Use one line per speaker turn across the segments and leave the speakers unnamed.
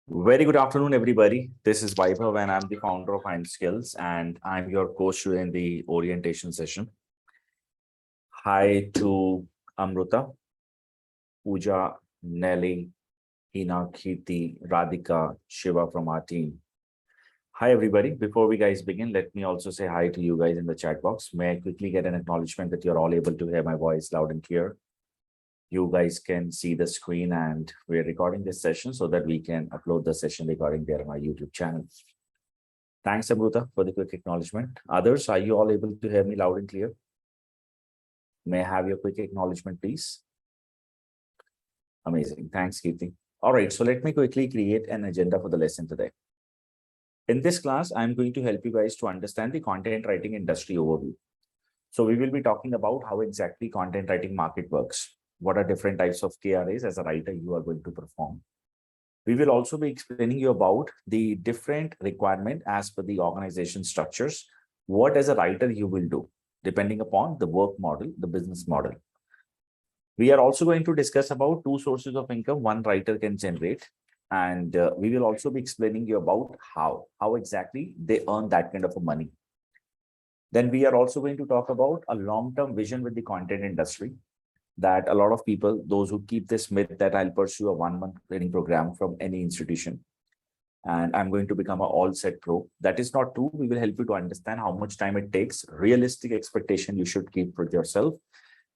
Very good afternoon, everybody. This is Vaibhav, and I'm the founder of IIM Skills, and I'm your coach in the orientation session. Hi to Amruta, Pooja, Nelly, Hina, Kirti, Radhika, Shiva from our team. Hi, everybody. Before we guys begin, let me also say hi to you guys in the chat box. May I quickly get an acknowledgement that you're all able to hear my voice loud and clear? You guys can see the screen, and we're recording this session so that we can upload the session recording there on my YouTube channel. Thanks, Amruta, for the quick acknowledgement. Others, are you all able to hear me loud and clear? May I have your quick acknowledgement, please? Amazing. Thanks, Kirti. All right, so let me quickly create an agenda for the lesson today. In this class, I'm going to help you guys to understand the content writing industry overview. So we will be talking about how exactly content writing market works. What are different types of KRAs as a writer you are going to perform? We will also be explaining you about the different requirement as per the organization structures, what as a writer you will do, depending upon the work model, the business model. We are also going to discuss about two sources of income one writer can generate. And we will also be explaining you about how exactly they earn that kind of money. Then we are also going to talk about a long-term vision with the content industry, that a lot of people, those who keep this myth that I'll pursue a 1-month training program from any institution and I'm going to become an all set pro. That is not true. We will help you to understand how much time it takes. Realistic expectation you should keep with yourself,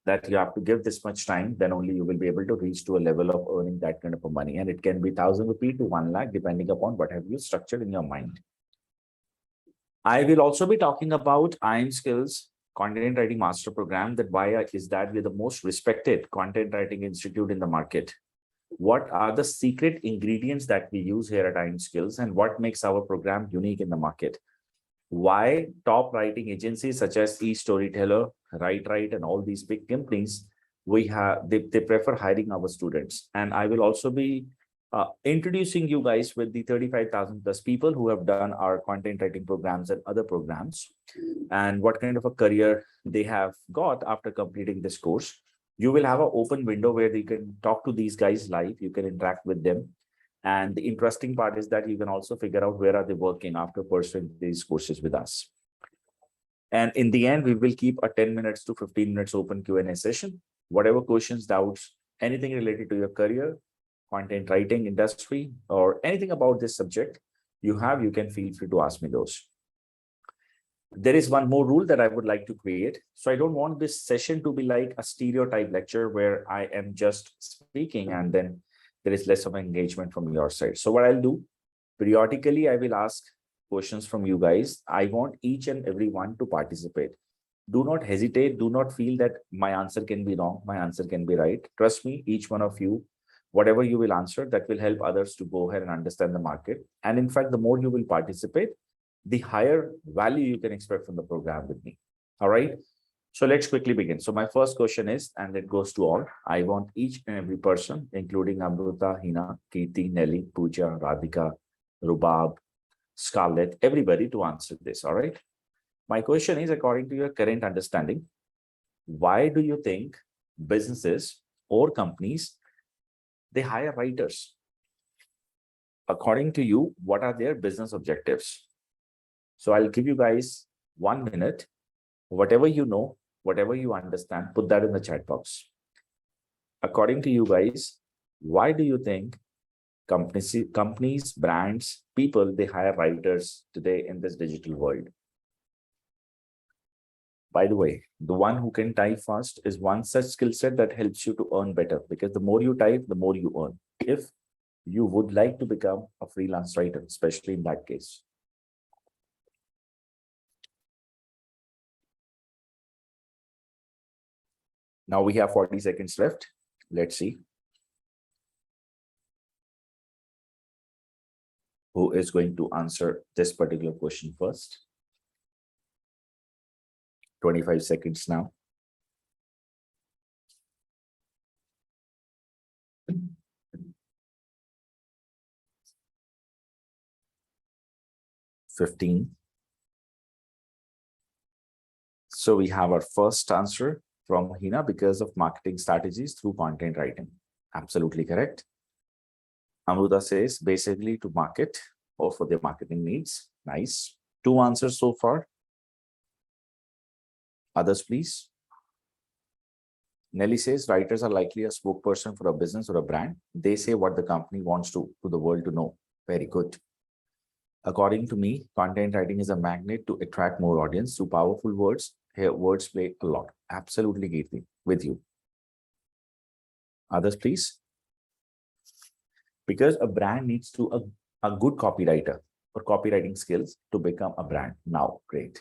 that you have to give this much time, then only you will be able to reach to a level of earning that kind of money. And it can be 1,000 rupees to 1 lakh, depending upon what have you structured in your mind. I will also be talking about IIM Skills Content Writing Master Program, that why is that we're the most respected content writing institute in the market. What are the secret ingredients that we use here at IIM Skills, and what makes our program unique in the market? Why top writing agencies such as eStoryteller, Write, and all these big companies, they prefer hiring our students. And I will also be introducing you guys with the 35,000 plus people who have done our content writing programs and other programs, and what kind of a career they have got after completing this course. You will have an open window where you can talk to these guys live, you can interact with them. And the interesting part is that you can also figure out where are they working after pursuing these courses with us. And in the end, we will keep a 10 minutes to 15 minutes open Q&A session. Whatever questions, doubts, anything related to your career, content writing industry, or anything about this subject you can feel free to ask me those. There is one more rule that I would like to create. So I don't want this session to be like a stereotype lecture where I am just speaking and then there is less of engagement from your side. So what I'll do, periodically, I will ask questions from you guys. I want each and every one to participate. Do not hesitate. Do not feel that my answer can be wrong. My answer can be right. Trust me, each one of you, whatever you will answer, that will help others to go ahead and understand the market. And in fact, the more you will participate, the higher value you can expect from the program with me. All right. So let's quickly begin. So my first question is, and it goes to all, I want each and every person, including Amruta, Hina, Kirti, Nelly, Pooja, Radhika, Rubab, Scarlett, everybody to answer this. All right. My question is, according to your current understanding, why do you think businesses or companies, they hire writers? According to you, what are their business objectives? So I'll give you guys 1 minute. Whatever you know, whatever you understand, put that in the chat box. According to you guys, why do you think companies, brands, people, they hire writers today in this digital world? By the way, the one who can type fast is one such skill set that helps you to earn better, because the more you type, the more you earn. If you would like to become a freelance writer, especially in that case. Now we have 40 seconds left. Let's see who is going to answer this particular question first. 25 seconds now. 15. So we have our first answer from Hina, because of marketing strategies through content writing. Absolutely correct. Amruta says basically to market or for their marketing needs. Nice. 2 answers so far. Others, please. Nelly says writers are likely a spokesperson for a business or a brand. They say what the company wants to the world to know. Very good. According to me, content writing is a magnet to attract more audience through powerful words. Here, words play a lot. Absolutely, Kirti, with you. Others, please. Because a brand needs to a good copywriter or copywriting skills to become a brand. Now, great.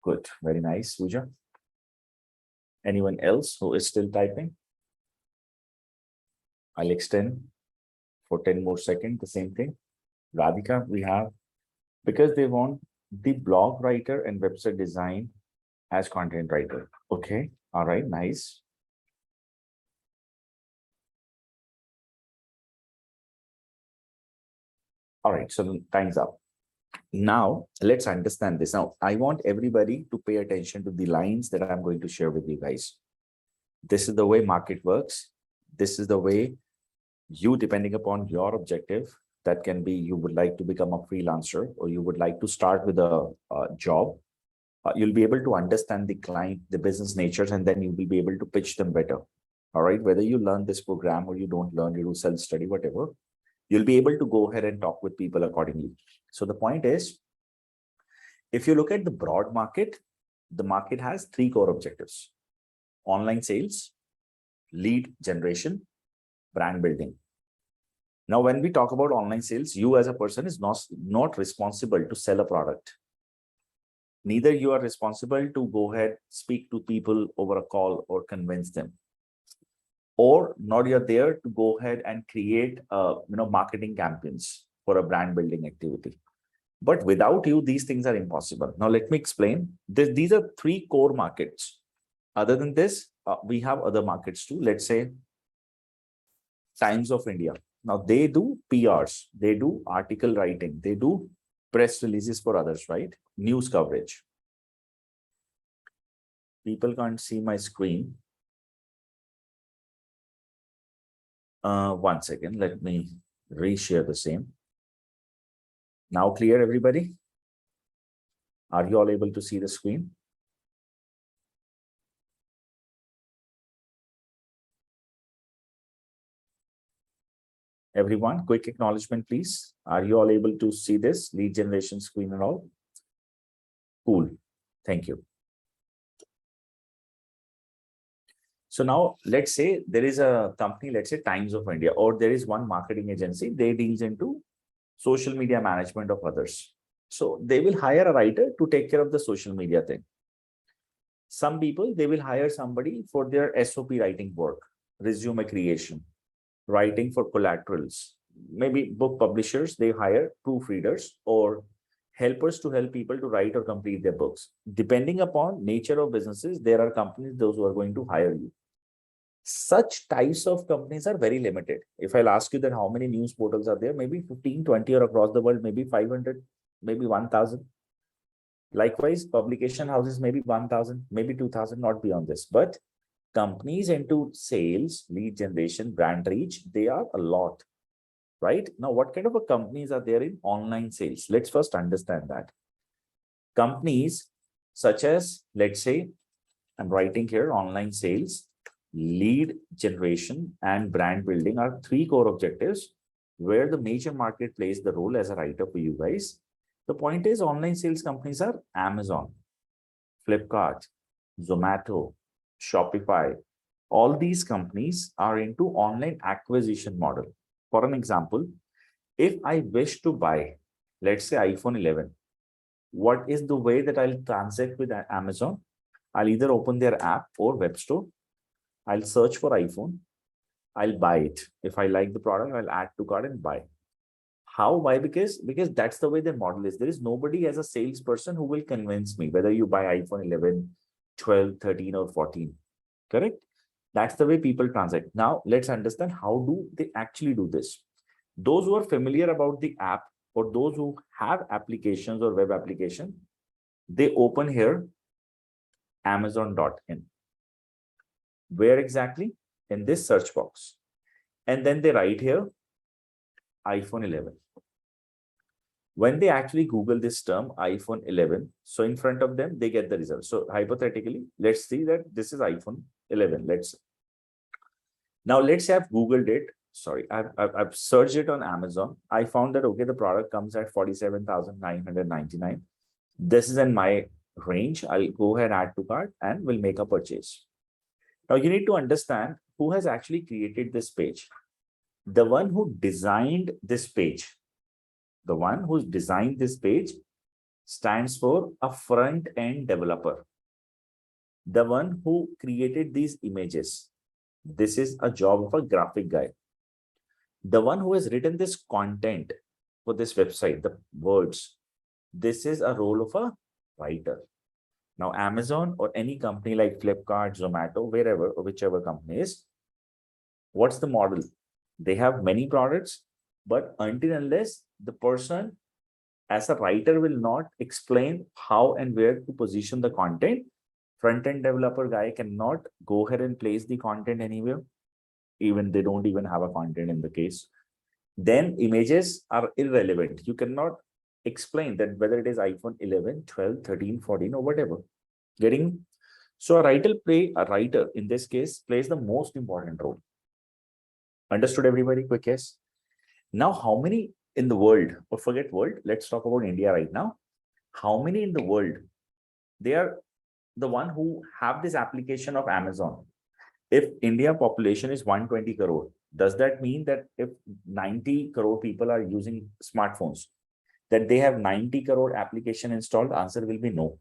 Good. Very nice, Pooja. Anyone else who is still typing? I'll extend for 10 more seconds, the same thing. Radhika, we have, because they want the blog writer and website design as content writer. Okay. All right. Nice. All right. So time's up. Now let's understand this. Now I want everybody to pay attention to the lines that I'm going to share with you guys. This is the way market works. This is the way you, depending upon your objective, that can be you would like to become a freelancer or you would like to start with a job. You'll be able to understand the client, the business natures, and then you will be able to pitch them better. All right. Whether you learn this program or you don't learn, you do self-study, whatever, you'll be able to go ahead and talk with people accordingly. So the point is, if you look at the broad market, the market has 3 core objectives: online sales, lead generation, brand building. Now, when we talk about online sales, you as a person is not responsible to sell a product. Neither you are responsible to go ahead, speak to people over a call or convince them. Or not you're there to go ahead and create marketing campaigns for a brand building activity. But without you, these things are impossible. Now, let me explain. These are 3 core markets. Other than this, we have other markets too. Let's say Times of India. Now, they do PRs, they do article writing, they do press releases for others, right? News coverage. People can't see my screen. 1 second, let me reshare the same. Now clear, everybody? Are you all able to see the screen? Everyone, quick acknowledgement, please. Are you all able to see this lead generation screen and all? Cool. Thank you. So now let's say there is a company, let's say Times of India, or there is one marketing agency, they deals into social media management of others. So they will hire a writer to take care of the social media thing. Some people, they will hire somebody for their SOP writing work, resume creation, writing for collaterals. Maybe book publishers, they hire proofreaders or helpers to help people to write or complete their books. Depending upon nature of businesses, there are companies, those who are going to hire you. Such types of companies are very limited. If I'll ask you that how many news portals are there, maybe 15, 20, or across the world, maybe 500, maybe 1,000. Likewise, publication houses, maybe 1,000, maybe 2,000, not beyond this. But companies into sales, lead generation, brand reach, they are a lot, right? Now, what kind of a companies are there in online sales? Let's first understand that. Companies such as, let's say, I'm writing here, online sales, lead generation, and brand building are 3 core objectives where the major market plays the role as a writer for you guys. The point is, online sales companies are Amazon, Flipkart, Zomato, Shopify. All these companies are into online acquisition model. For an example, if I wish to buy, let's say iPhone 11, what is the way that I'll transact with Amazon? I'll either open their app or web store. I'll search for iPhone. I'll buy it. If I like the product, I'll add to cart and buy. How? Why? Because that's the way their model is. There is nobody as a salesperson who will convince me whether you buy iPhone 11, 12, 13, or 14. Correct? That's the way people transact. Now, let's understand how do they actually do this. Those who are familiar about the app or those who have applications or web application, they open here Amazon.in. Where exactly? In this search box. And then they write here iPhone 11. When they actually Google this term iPhone 11, so in front of them, they get the result. So hypothetically, let's see that this is iPhone 11. Let's say I've Googled it. Sorry, I've searched it on Amazon. I found that, okay, the product comes at 47,999. This is in my range. I'll go ahead, add to cart, and we'll make a purchase. Now you need to understand who has actually created this page. The one who designed this page. The one who's designed this page stands for a front-end developer. The one who created these images. This is a job of a graphic guy. The one who has written this content for this website, the words, this is a role of a writer. Now, Amazon or any company like Flipkart, Zomato, wherever or whichever company is, what's the model? They have many products, but until unless the person as a writer will not explain how and where to position the content, front-end developer guy cannot go ahead and place the content anywhere. Even they don't even have a content in the case. Then images are irrelevant. You cannot explain that whether it is iPhone 11, 12, 13, 14 or whatever. Getting? So a writer in this case plays the most important role. Understood everybody? Quick yes. Now, how many in the world, or forget world, let's talk about India right now. How many in the world, they are the one who have this application of Amazon? If India population is 120 crore, does that mean that if 90 crore people are using smartphones, that they have 90 crore application installed? Answer will be no.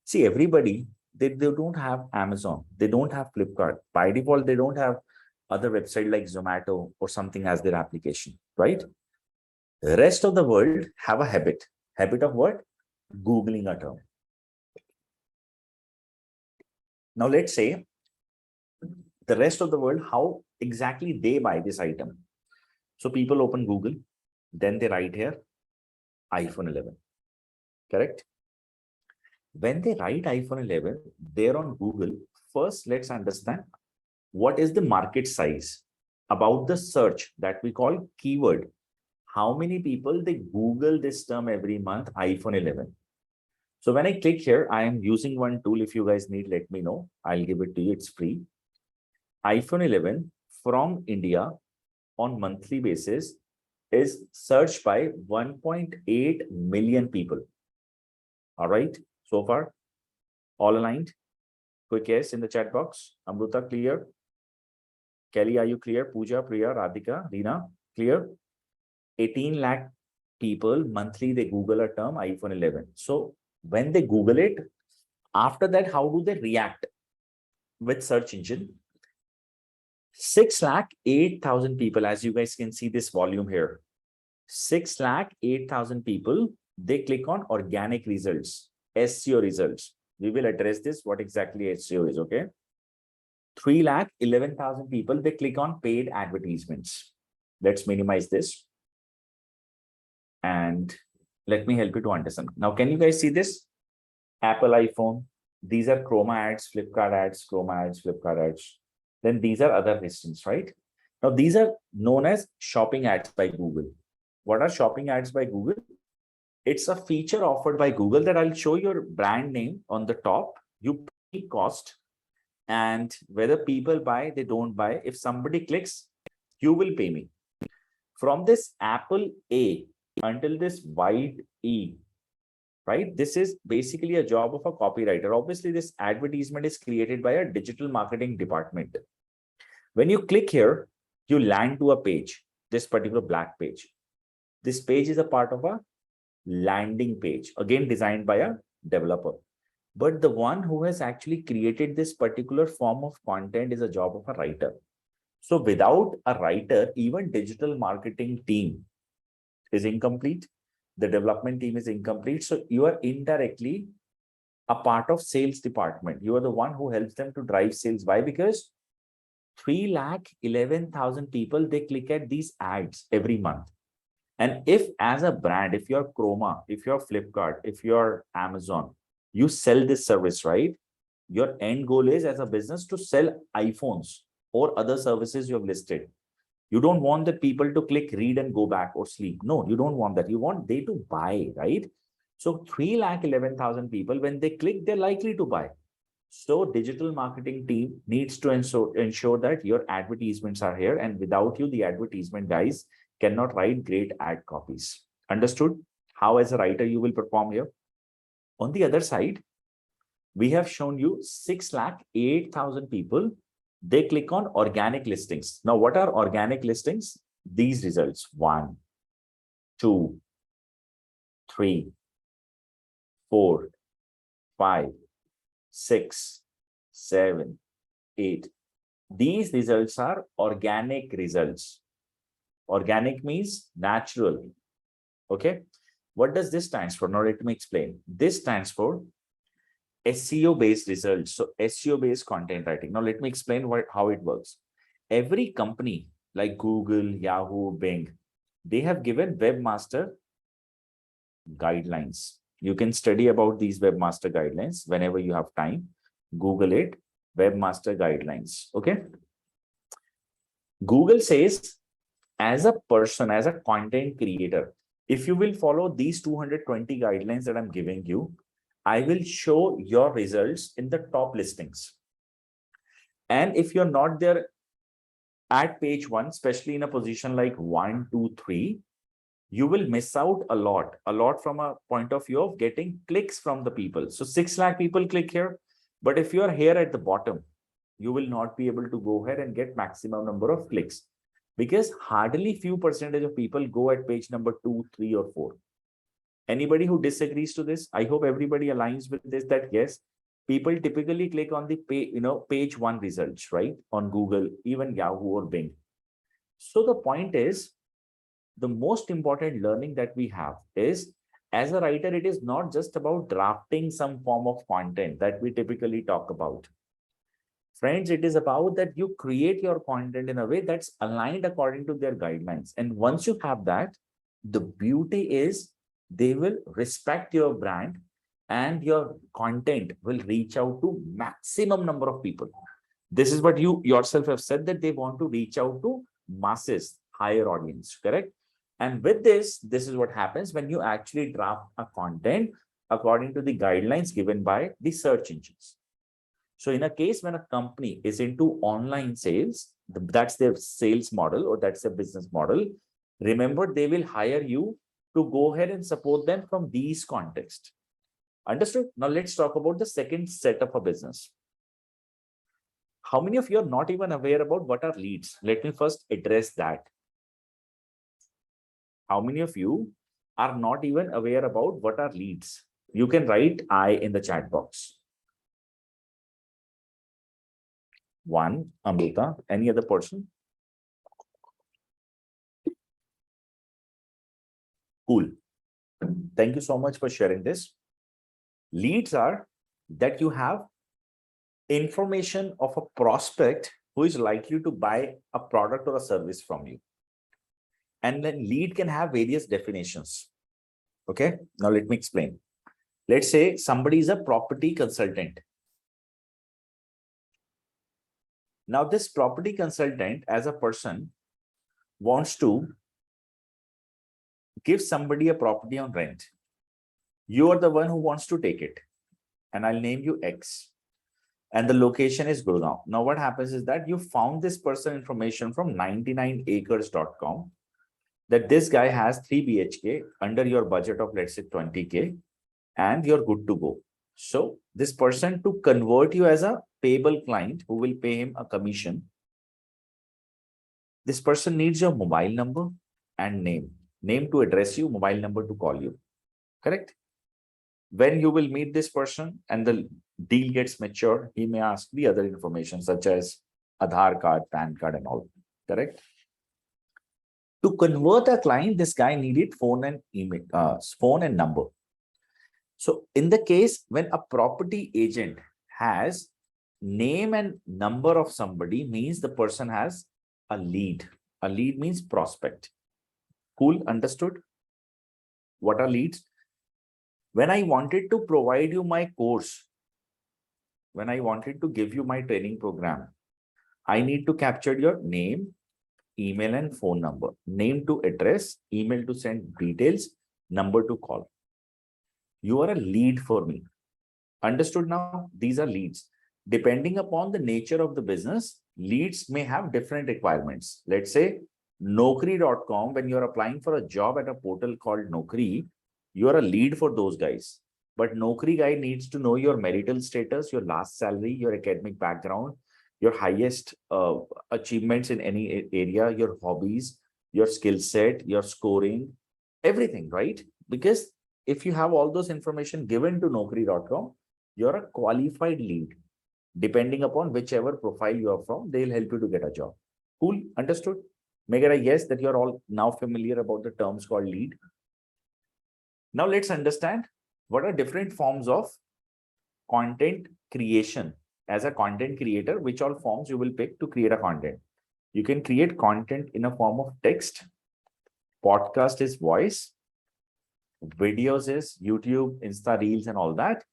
See, everybody, they don't have Amazon. They don't have Flipkart. By default, they don't have other website like Zomato or something as their application, right? The rest of the world have a habit. Habit of what? Googling a term. Now, let's say the rest of the world, how exactly they buy this item. So people open Google, then they write here iPhone 11, correct? When they write iPhone 11, there on Google, first let's understand what is the market size about the search that we call keyword. How many people they Google this term every month, iPhone 11. So when I click here, I am using one tool. If you guys need, let me know. I'll give it to you. It's free. iPhone 11 from India on monthly basis is searched by 1.8 million people. All right. So far, all aligned? Quick yes in the chat box. Amruta, clear? Kelly, are you clear? Pooja, Priya, Radhika, Reena, clear? 18 lakh people monthly, they Google a term iPhone 11. So when they Google it, after that, how do they react with search engine? 6,08,000 people, as you guys can see this volume here. 6,08,000 people, they click on organic results, SEO results. We will address this, what exactly SEO is, okay? 3,11,000 people, they click on paid advertisements. Let's minimize this. And let me help you to understand. Now, can you guys see this? Apple iPhone. These are Chroma ads, Flipkart ads, Chroma ads, Flipkart ads. Then these are other listings, right? Now, these are known as shopping ads by Google. What are shopping ads by Google? It's a feature offered by Google that I'll show your brand name on the top. You pay cost, and whether people buy, they don't buy. If somebody clicks, you will pay me. From this Apple A until this wide E, right? This is basically a job of a copywriter. Obviously, this advertisement is created by a digital marketing department. When you click here, you land to a page, this particular black page. This page is a part of a landing page, again designed by a developer. But the one who has actually created this particular form of content is a job of a writer. So without a writer, even digital marketing team is incomplete. The development team is incomplete. So you are indirectly a part of sales department. You are the one who helps them to drive sales. Why? Because 3,11,000 people, they click at these ads every month. And if as a brand, if you're Chroma, if you're Flipkart, if you're Amazon, you sell this service, right? Your end goal is as a business to sell iPhones or other services you have listed. You don't want the people to click, read and go back or sleep. No, you don't want that. You want they to buy, right? So 3,11,000 people, when they click, they're likely to buy. So digital marketing team needs to ensure that your advertisements are here, and without you, the advertisement guys cannot write great ad copies. Understood? How as a writer you will perform here? On the other side, we have shown you 6,08,000 people. They click on organic listings. Now, what are organic listings? These results: 1, 2, 3, 4, 5, 6, 7, 8. These results are organic results. Organic means natural. Okay. What does this stand for? Now, let me explain. This stands for SEO based results. So SEO based content writing. Now, let me explain how it works. Every company like Google, Yahoo, Bing, they have given webmaster guidelines. You can study about these webmaster guidelines whenever you have time. Google it, webmaster guidelines. Okay. Google says, as a person, as a content creator, if you will follow these 220 guidelines that I'm giving you, I will show your results in the top listings. And if you're not there at page 1, especially in a position like 1, 2, 3, you will miss out a lot from a point of view of getting clicks from the people. So 6 lakh people click here. But if you are here at the bottom, you will not be able to go ahead and get maximum number of clicks, because hardly few percentage of people go at page number 2, 3 or 4. Anybody who disagrees to this? I hope everybody aligns with this, that yes, people typically click on the page 1 results, right? On Google, even Yahoo or Bing. So the point is, the most important learning that we have is, as a writer, it is not just about drafting some form of content that we typically talk about. Friends, it is about that you create your content in a way that's aligned according to their guidelines. And once you have that, the beauty is they will respect your brand and your content will reach out to maximum number of people. This is what you yourself have said, that they want to reach out to masses, higher audience, correct? And with this is what happens when you actually draft a content according to the guidelines given by the search engines. So in a case when a company is into online sales, that's their sales model or that's their business model, remember, they will hire you to go ahead and support them from these contexts. Understood? Now let's talk about the second set of a business. How many of you are not even aware about what are leads? Let me first address that. How many of you are not even aware about what are leads? You can write I in the chat box. 1, Amrita. Any other person? Cool. Thank you so much for sharing this. Leads are that you have information of a prospect who is likely to buy a product or a service from you. And then lead can have various definitions. Okay. Now let me explain. Let's say somebody is a property consultant. Now this property consultant as a person wants to give somebody a property on rent. You are the one who wants to take it. And I'll name you X. And the location is Gurgaon. Now what happens is that you found this person information from 99acres.com that this guy has 3 BHK under your budget of, let's say, 20K, and you're good to go. So this person, to convert you as a payable client who will pay him a commission, this person needs your mobile number and name. Name to address you, mobile number to call you. Correct? When you will meet this person and the deal gets matured, he may ask the other information such as Aadhaar card, PAN card and all. Correct? To convert a client, this guy needed phone and email, phone and number. So in the case when a property agent has name and number of somebody, means the person has a lead. A lead means prospect. Cool, understood? What are leads? When I wanted to provide you my course, when I wanted to give you my training program, I need to capture your name, email and phone number, name to address, email to send details, number to call. You are a lead for me. Understood now? These are leads. Depending upon the nature of the business, leads may have different requirements. Let's say Naukri.com, when you're applying for a job at a portal called Naukri, you're a lead for those guys. But Naukri guy needs to know your marital status, your last salary, your academic background, your highest achievements in any area, your hobbies, your skill set, your scoring, everything, right? Because if you have all those information given to Naukri.com, you're a qualified lead. Depending upon whichever profile you are from, they'll help you to get a job. Cool, understood? Make it a yes that you're all now familiar about the terms called lead. Now let's understand what are different forms of content creation. As a content creator, which all forms you will pick to create a content. You can create content in a form of text. Podcast is voice. Videos is YouTube, Insta Reels and all that.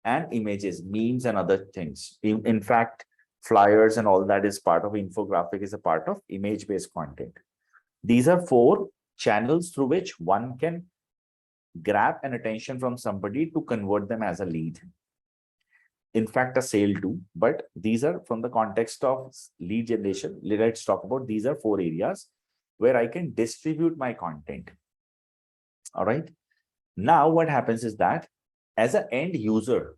And images, memes and other things. In fact, flyers and all that is part of infographic, is a part of image-based content. These are 4 channels through which one can grab an attention from somebody to convert them as a lead. In fact, a sale too, but these are from the context of lead generation. Let's talk about these are 4 areas where I can distribute my content. All right. Now, what happens is that as an end user,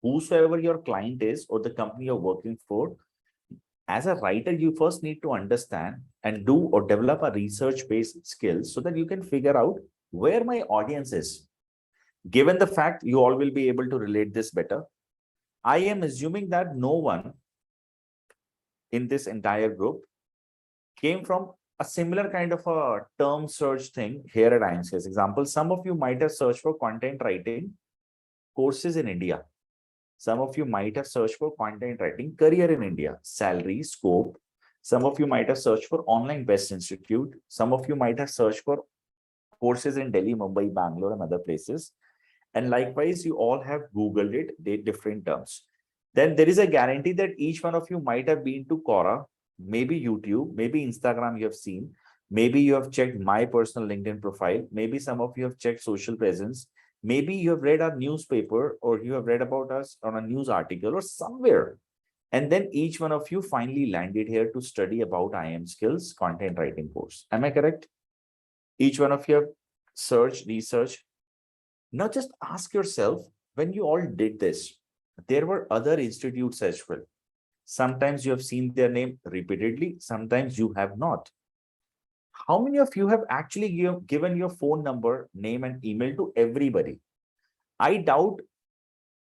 whosoever your client is or the company you're working for, as a writer, you first need to understand and do or develop a research-based skills so that you can figure out where my audience is. Given the fact you all will be able to relate this better, I am assuming that no one in this entire group came from a similar kind of a term search thing here at IIM Skills. Example, some of you might have searched for content writing courses in India. Some of you might have searched for content writing career in India, salary, scope. Some of you might have searched for online best institute. Some of you might have searched for courses in Delhi, Mumbai, Bangalore, and other places. And likewise, you all have Googled it, they different terms. Then there is a guarantee that each one of you might have been to Quora, maybe YouTube, maybe Instagram you have seen. Maybe you have checked my personal LinkedIn profile. Maybe some of you have checked social presence. Maybe you have read our newspaper or you have read about us on a news article or somewhere. And then each one of you finally landed here to study about IIM Skills content writing course. Am I correct? Each one of you have searched, researched. Now just ask yourself, when you all did this, there were other institutes as well. Sometimes you have seen their name repeatedly, sometimes you have not. How many of you have actually given your phone number, name and email to everybody? I doubt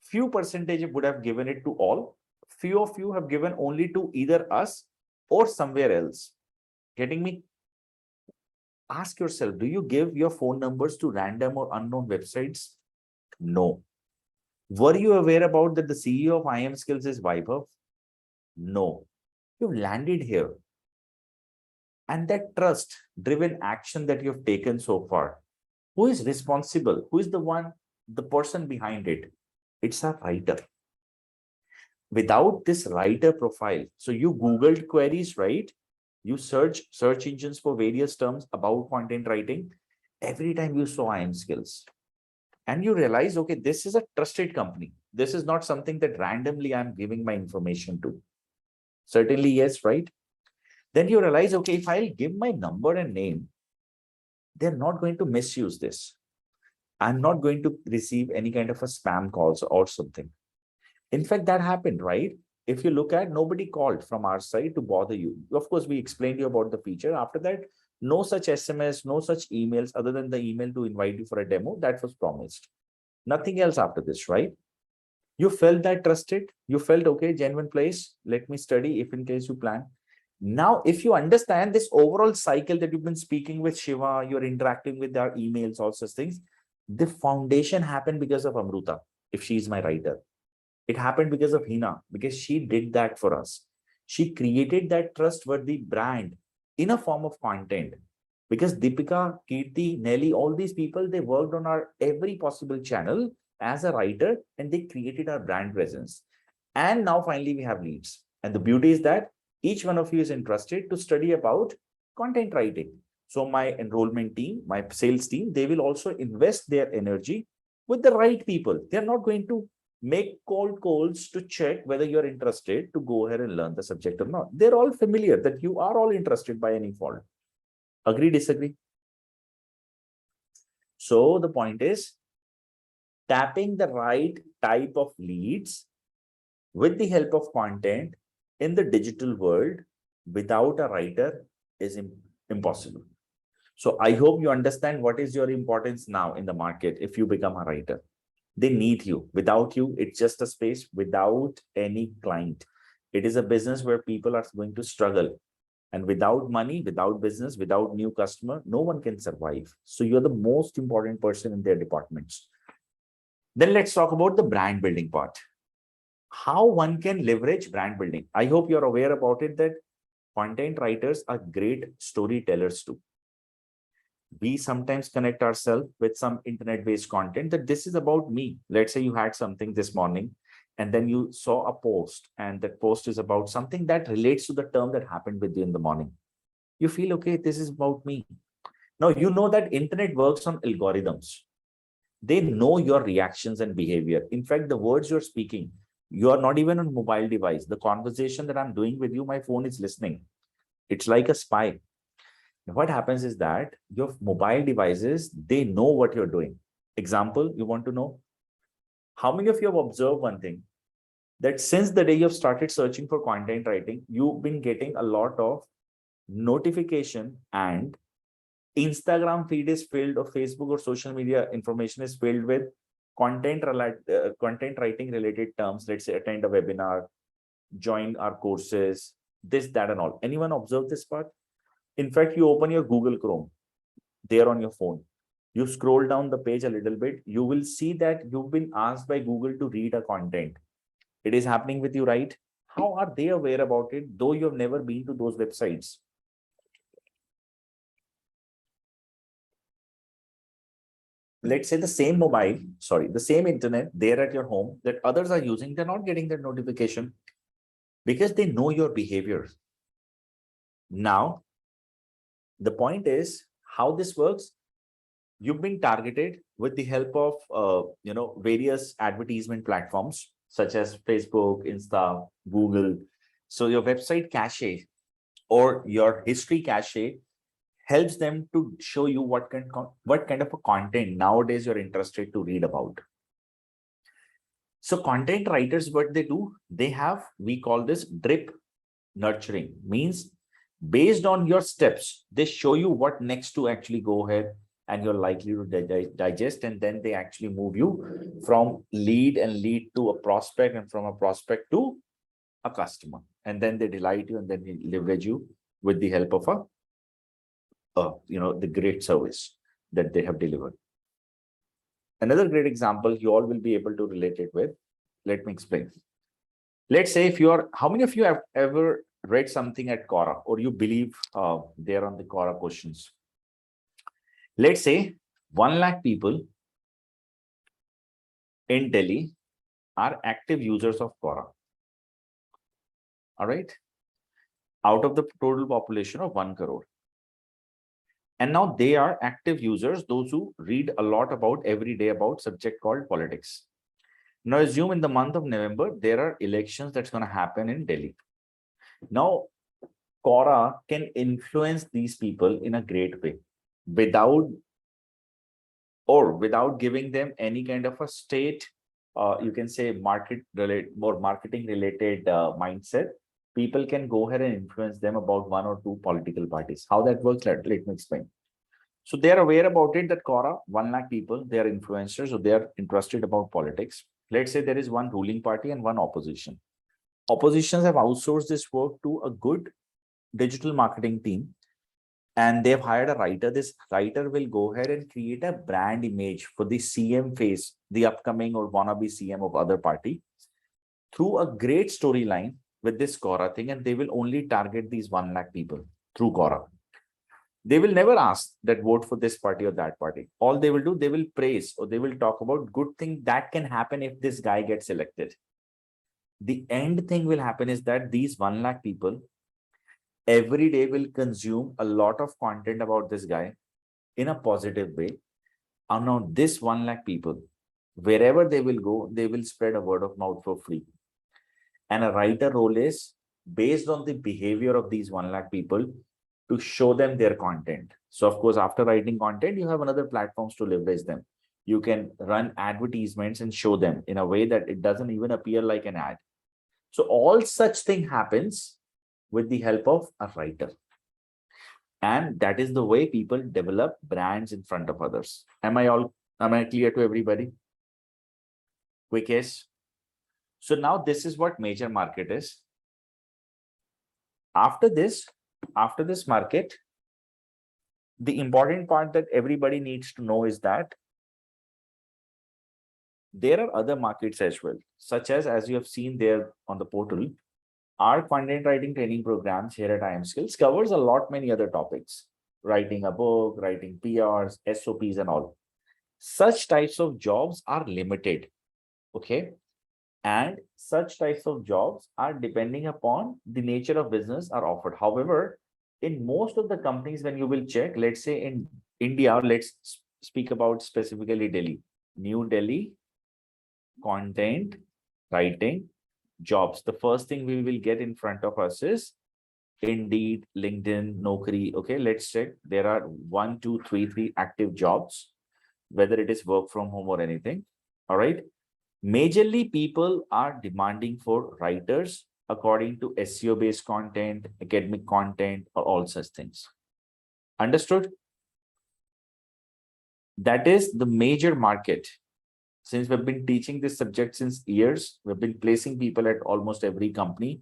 few percentage would have given it to all. Few of you have given only to either us or somewhere else. Getting me? Ask yourself, do you give your phone numbers to random or unknown websites? No. Were you aware about that the CEO of IIM Skills is Vaibhav? No. You've landed here. And that trust-driven action that you've taken so far, who is responsible? Who is the person behind it? It's a writer. Without this writer profile, so you Googled queries, right? You search engines for various terms about content writing. Every time you saw IIM Skills and you realize, okay, this is a trusted company. This is not something that randomly I'm giving my information to. Certainly, yes, right? Then you realize, okay, if I'll give my number and name, they're not going to misuse this. I'm not going to receive any kind of a spam calls or something. In fact, that happened, right? If you look at, nobody called from our side to bother you. Of course, we explained you about the feature. After that, no such SMS, no such emails other than the email to invite you for a demo that was promised. Nothing else after this, right? You felt that trusted. You felt, okay, genuine place. Let me study if in case you plan. Now, if you understand this overall cycle that you've been speaking with Shiva, you're interacting with our emails, all such things, the foundation happened because of Amruta, if she is my writer. It happened because of Hina, because she did that for us. She created that trustworthy brand in a form of content. Because Deepika, Kirti, Nelly, all these people, they worked on our every possible channel as a writer and they created our brand presence. And now finally we have leads. And the beauty is that each one of you is interested to study about Content writing. So my enrollment team, my sales team, they will also invest their energy with the right people. They're not going to make cold calls to check whether you're interested to go ahead and learn the subject or not. They're all familiar that you are all interested by any fault. Agree, disagree? So the point is tapping the right type of leads with the help of content in the digital world without a writer is impossible. So I hope you understand what is your importance now in the market if you become a writer. They need you. Without you, it's just a space without any client. It is a business where people are going to struggle. And without money, without business, without new customer, no one can survive. So you're the most important person in their departments. Then let's talk about the brand building part. How one can leverage brand building. I hope you're aware about it that content writers are great storytellers too. We sometimes connect ourselves with some internet-based content that this is about me. Let's say you had something this morning and then you saw a post and that post is about something that relates to the term that happened with you in the morning. You feel, okay, this is about me. Now, you know that internet works on algorithms. They know your reactions and behavior. In fact, the words you're speaking, you are not even on mobile device. The conversation that I'm doing with you, my phone is listening. It's like a spy. What happens is that your mobile devices, they know what you're doing. Example, you want to know how many of you have observed one thing that since the day you've started searching for content writing, you've been getting a lot of notification and Instagram feed is filled or Facebook or social media information is filled with content writing related terms. Let's say attend a webinar, join our courses, this, that, and all. Anyone observe this part? In fact, you open your Google Chrome there on your phone. You scroll down the page a little bit. You will see that you've been asked by Google to read a content. It is happening with you, right? How are they aware about it, though you've never been to those websites? Let's say the same the same internet there at your home that others are using, they're not getting that notification because they know your behavior. Now, the point is how this works. You've been targeted with the help of various advertisement platforms such as Facebook, Insta, Google. So your website cache or your history cache helps them to show you what kind of a content nowadays you're interested to read about. So content writers, what they do, we call this drip nurturing, means based on your steps, they show you what next to actually go ahead and you're likely to digest, and then they actually move you from lead to a prospect and from a prospect to a customer. And then they delight you and then they leverage you with the help of the great service that they have delivered. Another great example you all will be able to relate it with. Let me explain. Let's say how many of you have ever read something at Quora or you believe they're on the Quora questions? Let's say 1 lakh people in Delhi are active users of Quora. All right. Out of the total population of 1 crore. And now they are active users, those who read a lot about every day about subject called politics. Now assume in the month of November, there are elections that's going to happen in Delhi. Now, Quora can influence these people in a great way without giving them any kind of a state, you can say marketing related mindset. People can go ahead and influence them about 1 or 2 political parties. How that works, let me explain. So they are aware about it that Quora, 1 lakh people, they are influencers, so they are interested about politics. Let's say there is one ruling party and one opposition. Oppositions have outsourced this work to a good digital marketing team, and they've hired a writer. This writer will go ahead and create a brand image for the CM phase, the upcoming or wannabe CM of other party, through a great storyline with this Quora thing, and they will only target these 1 lakh people through Quora. They will never ask that vote for this party or that party. All they will do, they will praise or they will talk about good thing that can happen if this guy gets elected. The end thing will happen is that these 1 lakh people, every day will consume a lot of content about this guy in a positive way. And now this 1 lakh people, wherever they will go, they will spread a word of mouth for free. And a writer role is based on the behavior of these 1 lakh people to show them their content. So of course, after writing content, you have another platforms to leverage them. You can run advertisements and show them in a way that it doesn't even appear like an ad. So all such thing happens with the help of a writer. And that is the way people develop brands in front of others. Am I clear to everybody? Quick yes. So now this is what major market is. After this market, the important part that everybody needs to know is that there are other markets as well, such as you have seen there on the portal. Our content writing training programs here at IIM Skills covers a lot many other topics, writing a book, writing PRs, SOPs and all. Such types of jobs are limited, okay? And such types of jobs are depending upon the nature of business are offered. However, in most of the companies, when you will check, let's say in India, let's speak about specifically Delhi, New Delhi, content writing jobs. The first thing we will get in front of us is Indeed, LinkedIn, Naukri. Okay, let's check. There are 1, 2, 3, 3 active jobs, whether it is work from home or anything. All right. Majorly, people are demanding for writers according to SEO based content, academic content, or all such things. Understood? That is the major market. Since we've been teaching this subject since years, we've been placing people at almost every company.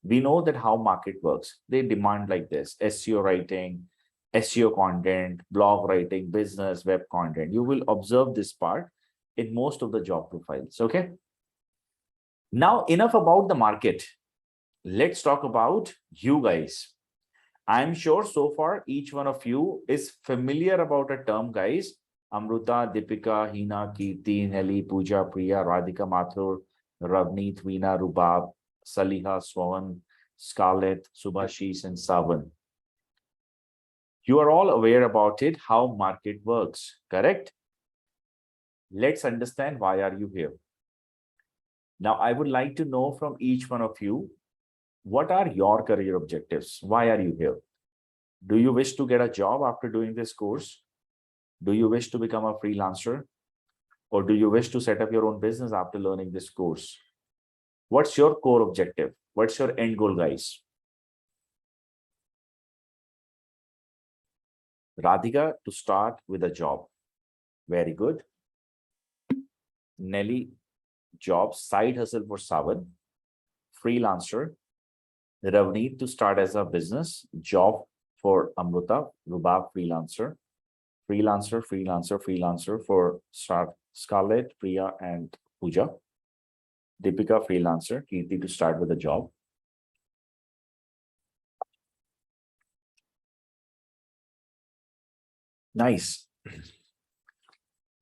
We know that how market works. They demand like this: SEO writing, SEO content, blog writing, business, web content. You will observe this part in most of the job profiles. Okay. Now, enough about the market. Let's talk about you guys. I'm sure so far each one of you is familiar about a term, guys. Amruta, Deepika, Hina, Kirti, Nelly, Pooja, Priya, Radhika, Mathur, Ravneet, Veena, Rubab, Saliha, Swan, Scarlett, Subhashis, and Savan. You are all aware about it, how market works, correct? Let's understand why are you here. Now, I would like to know from each one of you, what are your career objectives? Why are you here? Do you wish to get a job after doing this course? Do you wish to become a freelancer? Or do you wish to set up your own business after learning this course? What's your core objective? What's your end goal, guys? Radhika, to start with a job. Very good. Nelly, job, side hustle for Savan. Freelancer. Ravneet, to start as a business. Job for Amruta. Rubab, freelancer. Freelancer for Scarlett, Priya, and Pooja. Deepika, freelancer. Kirti, to start with a job. Nice.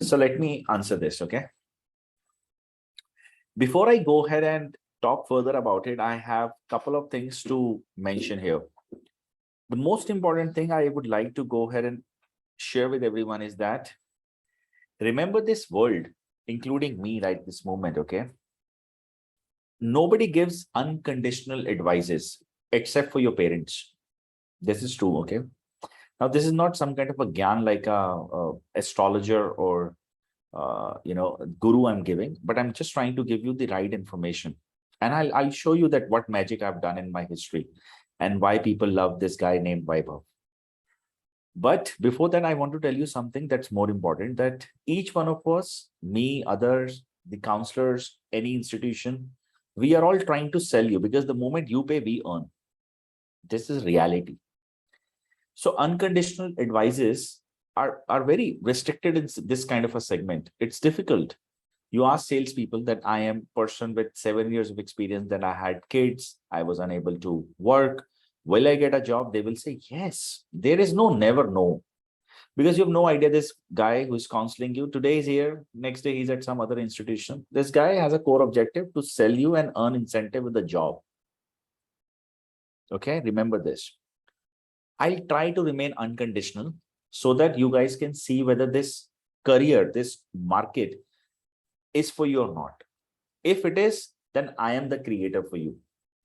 So let me answer this, okay? Before I go ahead and talk further about it, I have a couple of things to mention here. The most important thing I would like to go ahead and share with everyone is that remember this world, including me right this moment, okay? Nobody gives unconditional advices except for your parents. This is true, okay? Now, this is not some kind of a gyan like a astrologer or guru I'm giving, but I'm just trying to give you the right information. And I'll show you that what magic I've done in my history and why people love this guy named Vaibhav. But before that, I want to tell you something that's more important, that each one of us, me, others, the counselors, any institution, we are all trying to sell you because the moment you pay, we earn. This is reality. So unconditional advices are very restricted in this kind of a segment. It's difficult. You ask salespeople that I am a person with 7 years of experience, that I had kids, I was unable to work. Will I get a job? They will say yes. There is no never no. Because you have no idea, this guy who's counseling you, today is here, next day he's at some other institution. This guy has a core objective to sell you and earn incentive with the job. Okay, remember this. I'll try to remain unconditional so that you guys can see whether this career, this market is for you or not. If it is, then I am the creator for you.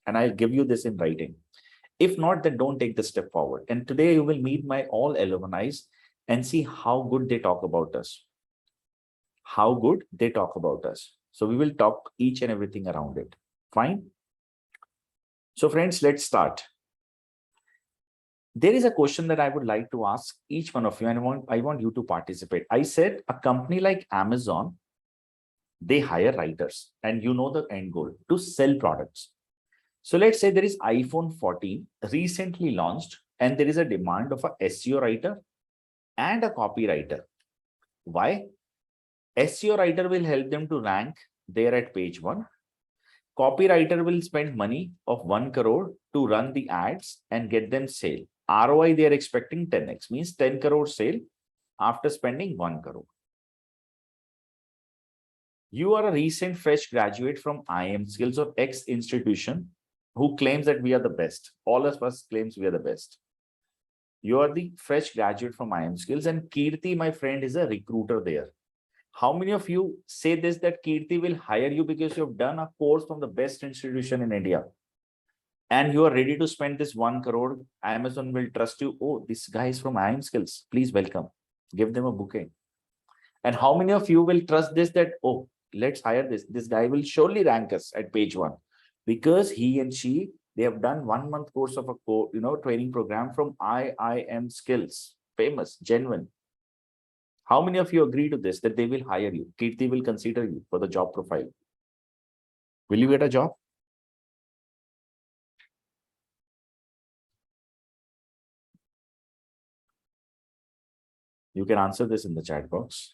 And I'll give you this in writing. If not, then don't take the step forward. And today you will meet my all alumni and see how good they talk about us. How good they talk about us. So we will talk each and everything around it. Fine. So friends, let's start. There is a question that I would like to ask each one of you, and I want you to participate. I said a company like Amazon, they hire writers, and you know the end goal, to sell products. So let's say there is iPhone 14 recently launched, and there is a demand of a SEO writer and a copywriter. Why? SEO writer will help them to rank there at page 1. Copywriter will spend money of 1 crore to run the ads and get them sale. ROI they are expecting 10x, means 10 crore sale after spending 1 crore. You are a recent fresh graduate from IIM Skills or X institution who claims that we are the best. All of us claims we are the best. You are the fresh graduate from IIM Skills, and Kirti, my friend, is a recruiter there. How many of you say this, that Kirti will hire you because you have done a course from the best institution in India and you are ready to spend this 1 crore? Amazon will trust you. Oh, this guy is from IIM Skills. Please welcome. Give them a bouquet. And how many of you will trust this, that, oh, let's hire this. This guy will surely rank us at page 1 because he and she, they have done 1 month course of a training program from IIM Skills. Famous, genuine. How many of you agree to this, that they will hire you? Kirti will consider you for the job profile. Will you get a job? You can answer this in the chat box.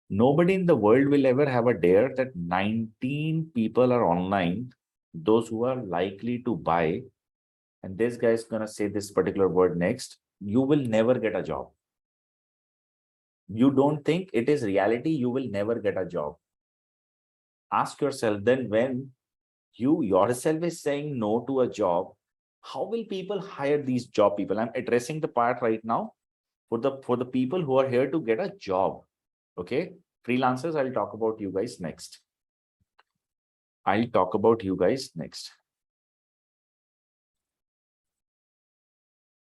Nobody in the world will ever have a dare that 19 people are online, those who are likely to buy, and this guy is going to say this particular word next. You will never get a job. You don't think it is reality, you will never get a job. Ask yourself then, when you yourself is saying no to a job, how will people hire these job people? I'm addressing the part right now for the people who are here to get a job. Okay, freelancers, I'll talk about you guys next.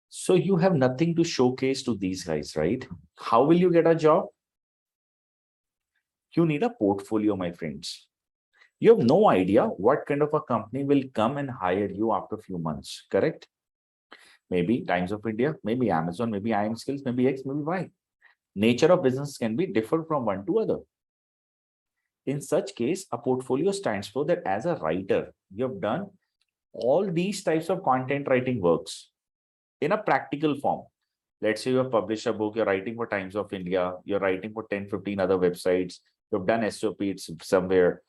So you have nothing to showcase to these guys, right? How will you get a job? You need a portfolio, my friends. You have no idea what kind of a company will come and hire you after a few months, correct? Maybe Times of India, maybe Amazon, maybe IIM Skills, maybe X, maybe Y. Nature of business can be different from one to other. In such case, a portfolio stands for that as a writer, you have done all these types of content writing works in a practical form. Let's say you have published a book, you're writing for Times of India, you're writing for 10, 15 other websites, you've done SOPs somewhere,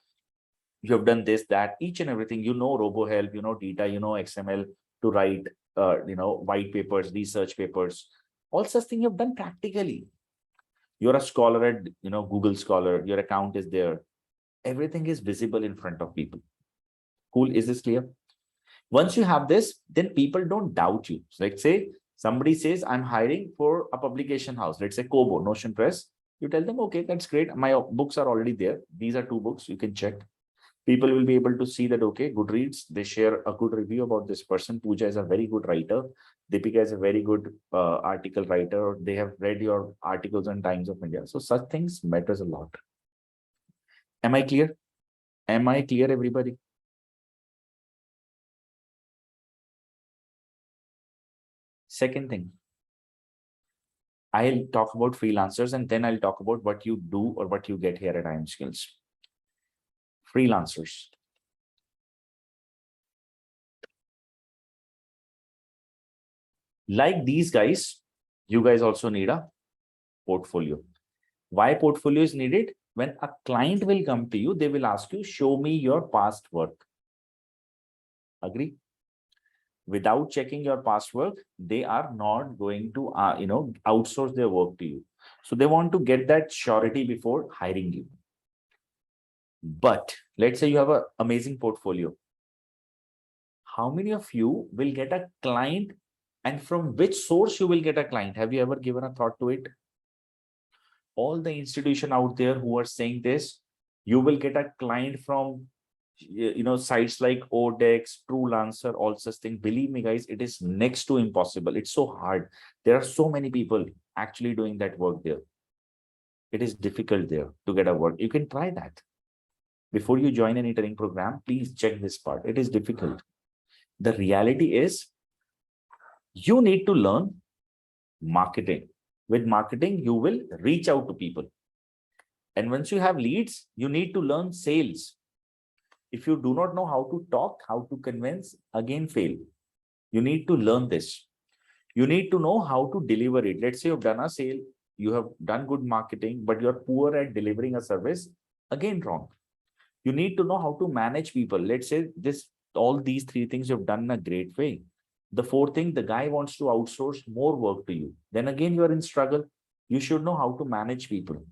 you have done this, that, each and everything, RoboHelp, Data, XML to write, white papers, research papers, all such things you've done practically. You're a scholar at, Google Scholar, your account is there. Everything is visible in front of people. Cool. Is this clear? Once you have this, then people don't doubt you. So let's say somebody says, I'm hiring for a publication house. Let's say Kobo, Notion Press. You tell them, okay, that's great. My books are already there. These are 2 books. You can check. People will be able to see that, okay, Goodreads, they share a good review about this person. Pooja is a very good writer. Deepika is a very good article writer. They have read your articles on Times of India. So such things matters a lot. Am I clear? Am I clear, everybody? Second thing, I'll talk about freelancers and then I'll talk about what you do or what you get here at IIM Skills. Freelancers. Like these guys, you guys also need a portfolio. Why portfolio is needed? When a client will come to you, they will ask you, show me your past work. Agree? Without checking your past work, they are not going to, outsource their work to you. So they want to get that surety before hiring you. But let's say you have an amazing portfolio. How many of you will get a client, and from which source you will get a client? Have you ever given a thought to it? All the institution out there who are saying this, you will get a client from sites like Odex, Freelancer, all such things. Believe me, guys, it is next to impossible. It's so hard. There are so many people actually doing that work there. It is difficult there to get a work. You can try that. Before you join any training program, please check this part. It is difficult. The reality is you need to learn marketing. With marketing, you will reach out to people. And once you have leads, you need to learn sales. If you do not know how to talk, how to convince, again fail. You need to learn this. You need to know how to deliver it. Let's say you've done a sale, you have done good marketing, but you're poor at delivering a service, again wrong. You need to know how to manage people. Let's say all these three things you've done in a great way. The fourth thing, the guy wants to outsource more work to you. Then again, you're in struggle. You should know how to manage people.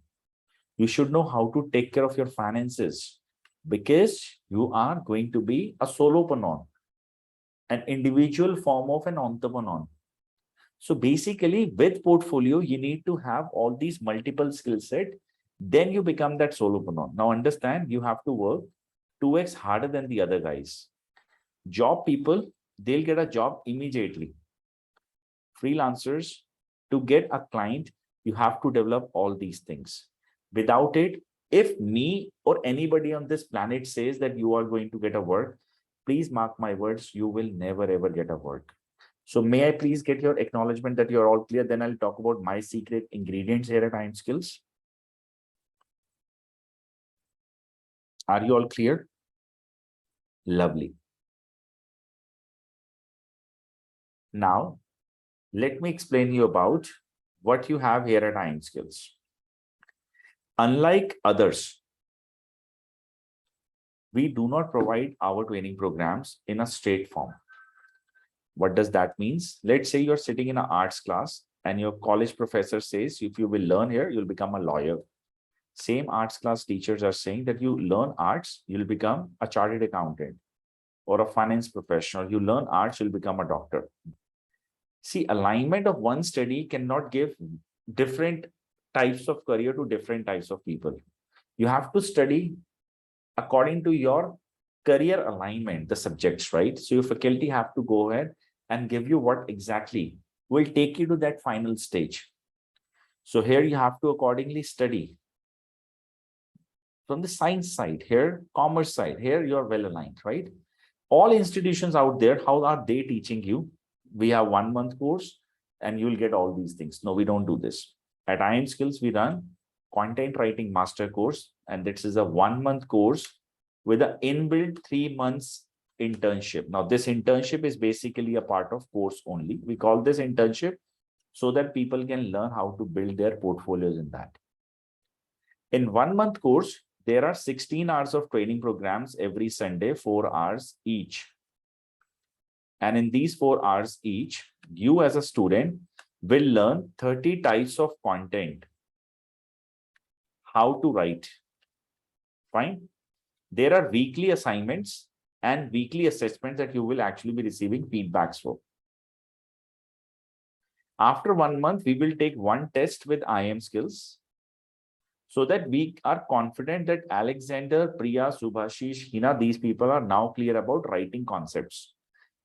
You should know how to take care of your finances, because you are going to be a solopreneur, an individual form of an entrepreneur. So basically, with portfolio, you need to have all these multiple skill set. Then you become that solopreneur. Now understand, you have to work 2x harder than the other guys. Job people, they'll get a job immediately. Freelancers, to get a client, you have to develop all these things. Without it, if me or anybody on this planet says that you are going to get a work, please mark my words, you will never ever get a work. So may I please get your acknowledgement that you're all clear? Then I'll talk about my secret ingredients here at IIM Skills. Are you all clear? Lovely. Now, let me explain you about what you have here at IIM Skills. Unlike others, we do not provide our training programs in a straight form. What does that mean? Let's say you're sitting in an arts class and your college professor says, if you will learn here, you'll become a lawyer. Same arts class teachers are saying that you learn arts, you'll become a chartered accountant or a finance professional. You learn arts, you'll become a doctor. See, alignment of one study cannot give different types of career to different types of people. You have to study according to your career alignment, the subjects, right? So your faculty have to go ahead and give you what exactly will take you to that final stage. So here you have to accordingly study. From the science side, here, commerce side, here you're well aligned, right? All institutions out there, how are they teaching you? We have 1 month course and you'll get all these things. No, we don't do this. At IIM Skills, we run content writing master course, and this is a 1 month course with an inbuilt 3 months internship. Now, this internship is basically a part of course only. We call this internship so that people can learn how to build their portfolios in that. In 1 month course, there are 16 hours of training programs every Sunday, 4 hours each. And in these 4 hours each, you as a student will learn 30 types of content, how to write. Fine. There are weekly assignments and weekly assessments that you will actually be receiving feedbacks for. After 1 month, we will take one test with IIM Skills so that we are confident that Alexander, Priya, Subhashish, Hina, these people are now clear about writing concepts.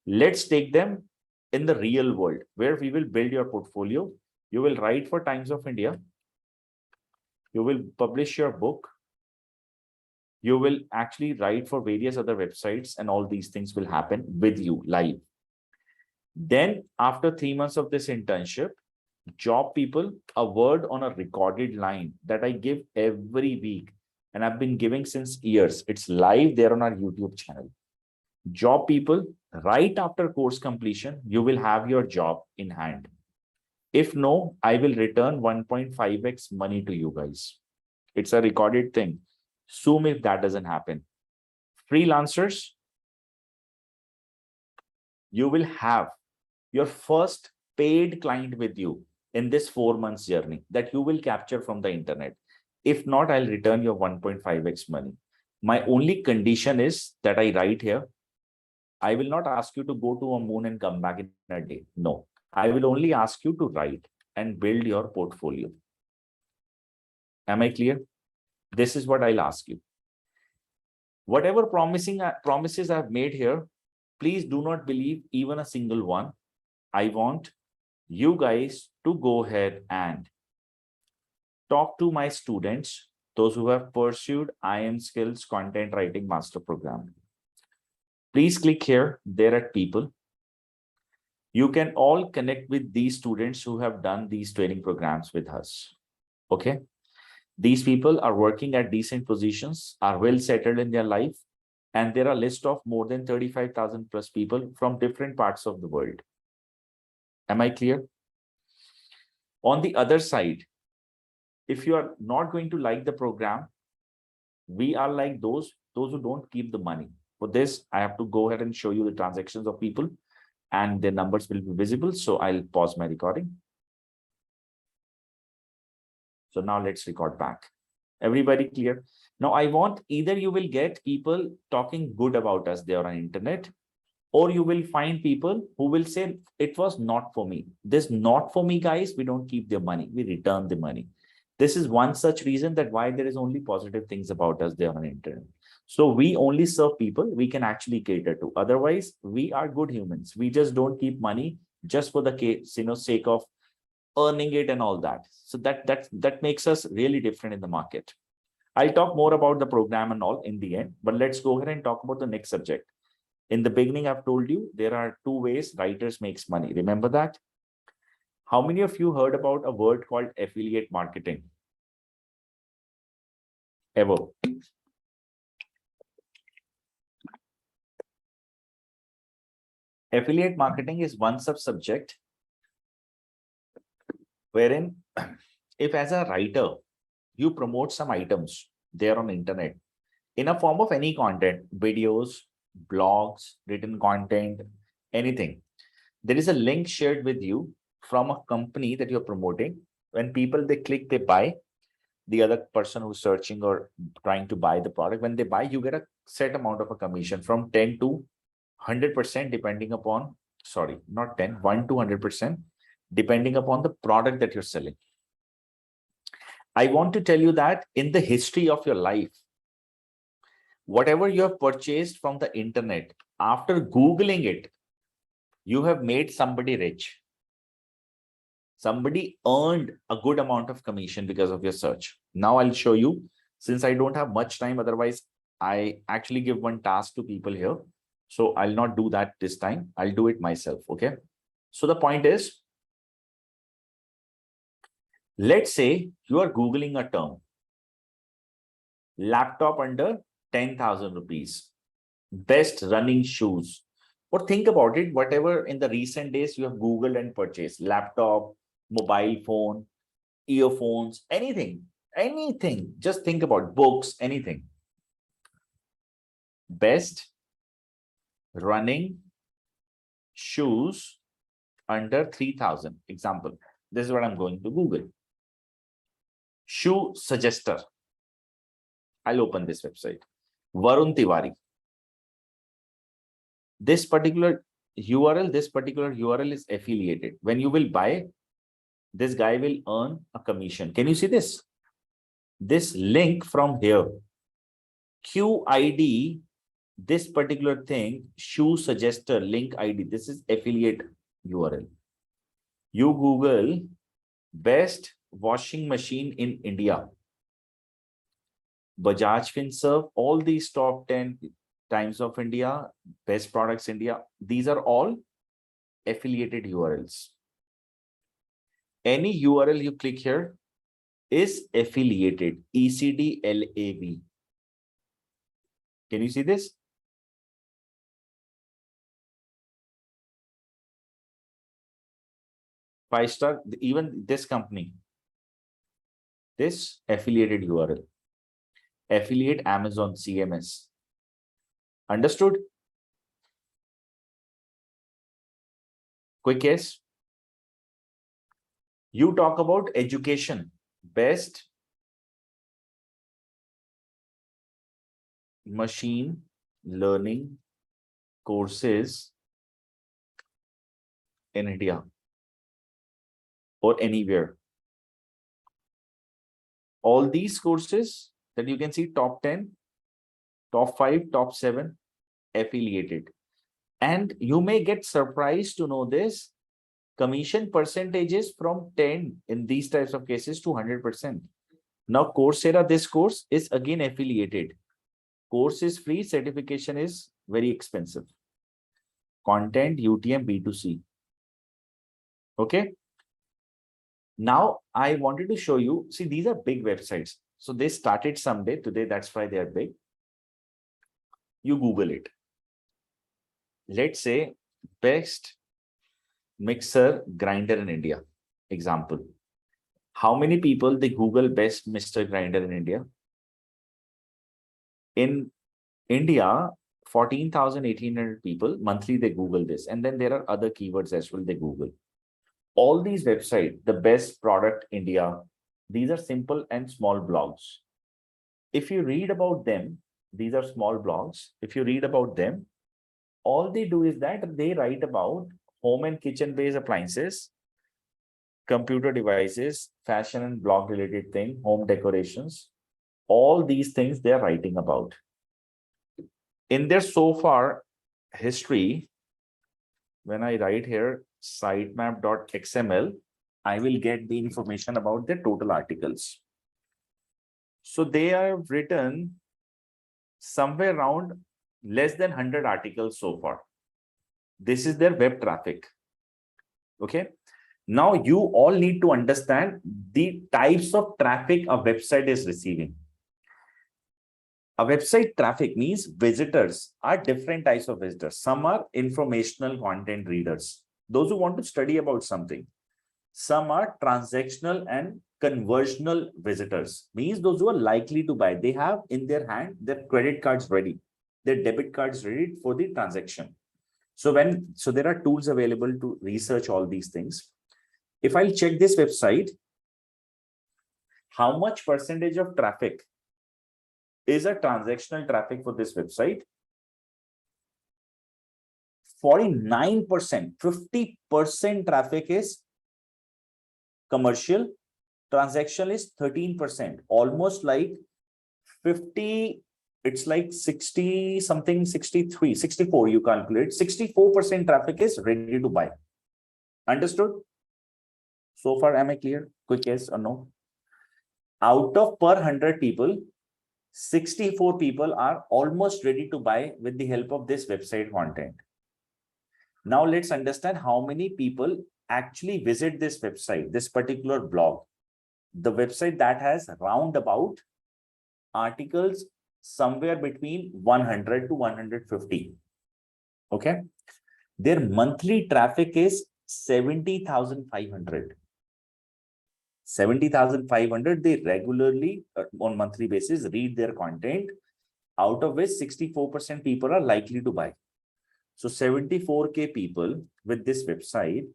Let's take them in the real world where we will build your portfolio. You will write for Times of India. You will publish your book. You will actually write for various other websites, and all these things will happen with you live. Then after 3 months of this internship, job people, a word on a recorded line that I give every week, and I've been giving since years. It's live there on our YouTube channel. Job people, right after course completion, you will have your job in hand. If no, I will return 1.5x money to you guys. It's a recorded thing. Sue me if that doesn't happen. Freelancers, you will have your first paid client with you in this 4 months journey that you will capture from the internet. If not, I'll return your 1.5x money. My only condition is that I write here, I will not ask you to go to a moon and come back in a day. No, I will only ask you to write and build your portfolio. Am I clear? This is what I'll ask you. Whatever promises I've made here, please do not believe even a single one. I want you guys to go ahead and talk to my students, those who have pursued IIM Skills Content Writing Master Program. Please click here, there at people. You can all connect with these students who have done these training programs with us. Okay. These people are working at decent positions, are well settled in their life, and there are a list of more than 35,000 plus people from different parts of the world. Am I clear? On the other side, if you are not going to like the program, we are like those who don't keep the money. For this, I have to go ahead and show you the transactions of people and their numbers will be visible. So I'll pause my recording. So now let's record back. Everybody clear? Now I want either you will get people talking good about us there on internet, or you will find people who will say it was not for me. This not for me guys, we don't keep their money, we return the money. This is one such reason that why there is only positive things about us there on internet. So we only serve people we can actually cater to. Otherwise, we are good humans. We just don't keep money just for the case, sake of earning it and all that. So that makes us really different in the market. I'll talk more about the program and all in the end, but let's go ahead and talk about the next subject. In the beginning, I've told you there are two ways writers makes money. Remember that? How many of you heard about a word called affiliate marketing? Ever? Affiliate marketing is one such subject wherein if as a writer, you promote some items there on the internet in a form of any content, videos, blogs, written content, anything. There is a link shared with you from a company that you're promoting. When people, they click, they buy, the other person who's searching or trying to buy the product, when they buy, you get a set amount of a commission from 10 to 100% depending upon, sorry, not 10, 1 to 100%, depending upon the product that you're selling. I want to tell you that in the history of your life, whatever you have purchased from the internet, after Googling it, you have made somebody rich. Somebody earned a good amount of commission because of your search. Now I'll show you, since I don't have much time, otherwise I actually give one task to people here. So I'll not do that this time. I'll do it myself. Okay. So the point is, let's say you are Googling a term, laptop under 10,000 rupees, best running shoes, or think about it, whatever in the recent days you have Googled and purchased, laptop, mobile phone, earphones, anything, just think about books, anything. Best running shoes under 3,000. Example, this is what I'm going to Google. Shoe suggester. I'll open this website. Varun Tiwari. This particular URL is affiliated. When you will buy, this guy will earn a commission. Can you see this? This link from here, QID, this particular thing, shoe suggester, link ID, this is affiliate URL. You Google best washing machine in India, Bajaj FinServe, all these top 10 Times of India, best products India, these are all affiliated URLs. Any URL you click here is affiliated, ECDLAV. Can you see this? Five-star, even this company, this affiliated URL, affiliate Amazon CMS. Understood? Quick case. You talk about education, best machine learning courses in India or anywhere. All these courses that you can see, top 10, top 5, top 7, affiliated. And you may get surprised to know this, commission percentages from 10 in these types of cases to 100%. Now, Coursera, this course is again affiliated. Course is free, certification is very expensive. Content, UTM, B2C. Okay. Now, I wanted to show you, see, these are big websites. So they started someday, today, that's why they are big. You Google it. Let's say best mixer grinder in India, example. How many people they Google best mixer grinder in India? In India, 14,000, 1,800 people monthly, they Google this. And then there are other keywords as well they Google. All these websites, the best product India, these are simple and small blogs. If you read about them, these are small blogs. If you read about them, all they do is that they write about home and kitchen-based appliances, computer devices, fashion and blog-related thing, home decorations, all these things they're writing about. In their so far history, when I write here sitemap.xml, I will get the information about the total articles. So they have written somewhere around less than 100 articles so far. This is their web traffic. Okay. Now you all need to understand the types of traffic a website is receiving. A website traffic means visitors are different types of visitors. Some are informational content readers, those who want to study about something. Some are transactional and conversional visitors, means those who are likely to buy. They have in their hand their credit cards ready, their debit cards ready for the transaction. So there are tools available to research all these things. If I'll check this website, how much percentage of traffic is a transactional traffic for this website? 49%, 50% traffic is commercial, transaction is 13%, almost like 50, it's like 60 something, 63, 64, you calculate, 64% traffic is ready to buy. Understood? So far, am I clear? Quick yes or no? Out of per 100 people, 64 people are almost ready to buy with the help of this website content. Now let's understand how many people actually visit this website, this particular blog. The website that has roundabout articles somewhere between 100 to 150. Okay. Their monthly traffic is 70,500. 70,500, they regularly on monthly basis read their content, out of which 64% people are likely to buy. So 74K people with this website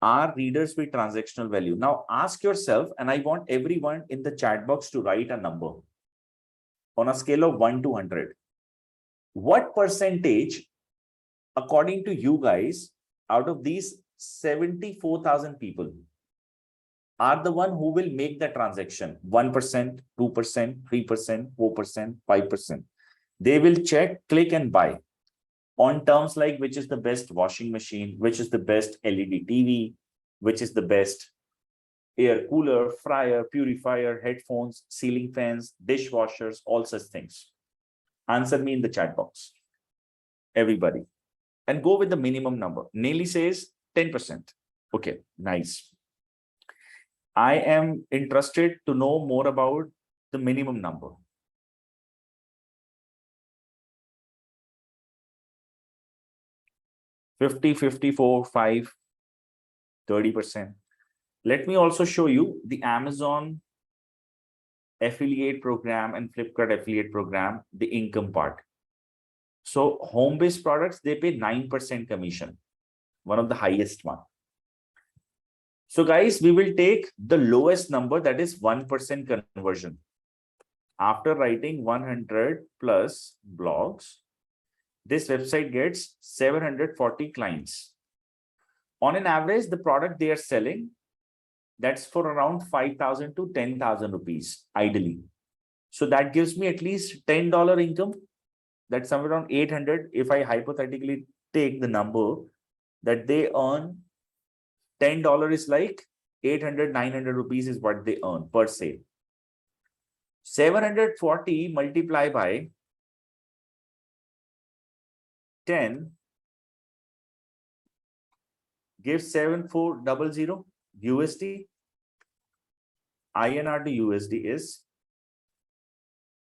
are readers with transactional value. Now ask yourself, and I want everyone in the chat box to write a number on a scale of 1 to 100. What percentage, according to you guys, out of these 74,000 people, are the one who will make the transaction? 1%, 2%, 3%, 4%, 5%. They will check, click and buy on terms like which is the best washing machine, which is the best LED TV, which is the best air cooler, fryer, purifier, headphones, ceiling fans, dishwashers, all such things. Answer me in the chat box, everybody. And go with the minimum number. Nelly says 10%. Okay, nice. I am interested to know more about the minimum number. $50, $54, $5, 30%. Let me also show you the Amazon affiliate program and Flipkart affiliate program, the income part. So home-based products, they pay 9% commission, one of the highest one. So guys, we will take the lowest number, that is 1% conversion. After writing 100 plus blogs, this website gets 740 clients. On an average, the product they are selling, that's for around 5,000 to 10,000 rupees, ideally. So that gives me at least $10 income. That's somewhere around 800. If I hypothetically take the number that they earn, $10 is like 800, 900 rupees is what they earn per se. 740 multiplied by 10 gives 7400 USD. INR to USD is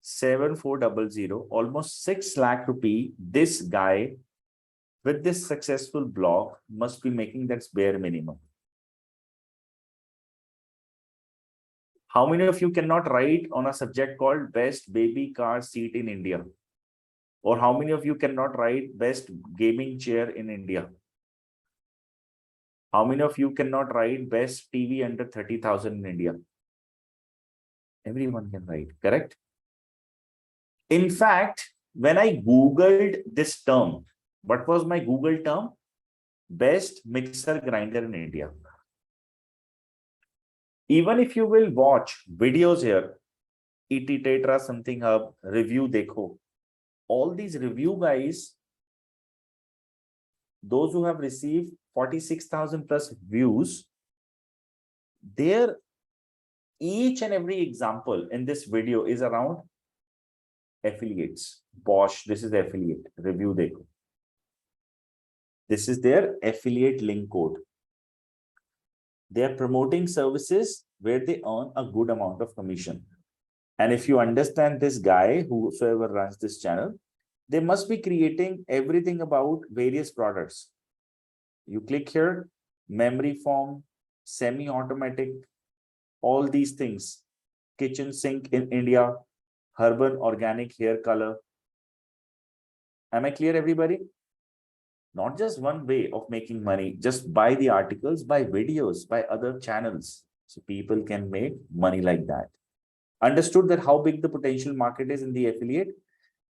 7400, almost 6 lakh rupee. This guy with this successful blog must be making that's bare minimum. How many of you cannot write on a subject called best baby car seat in India? Or how many of you cannot write best gaming chair in India? How many of you cannot write best TV under 30,000 in India? Everyone can write, correct? In fact, when I Googled this term, what was my Google term? Best mixer grinder in India. Even if you will watch videos here, ET Tetra something hub, review dekho, all these review guys, those who have received 46,000 plus views, their each and every example in this video is around affiliates. Bosch, this is the affiliate, review dekho. This is their affiliate link code. They are promoting services where they earn a good amount of commission. And if you understand this guy, whosoever runs this channel, they must be creating everything about various products. You click here, memory foam, semi-automatic, all these things, kitchen sink in India, herbal organic hair color. Am I clear, everybody? Not just one way of making money, just buy the articles, buy videos, buy other channels. So people can make money like that. Understood that how big the potential market is in the affiliate?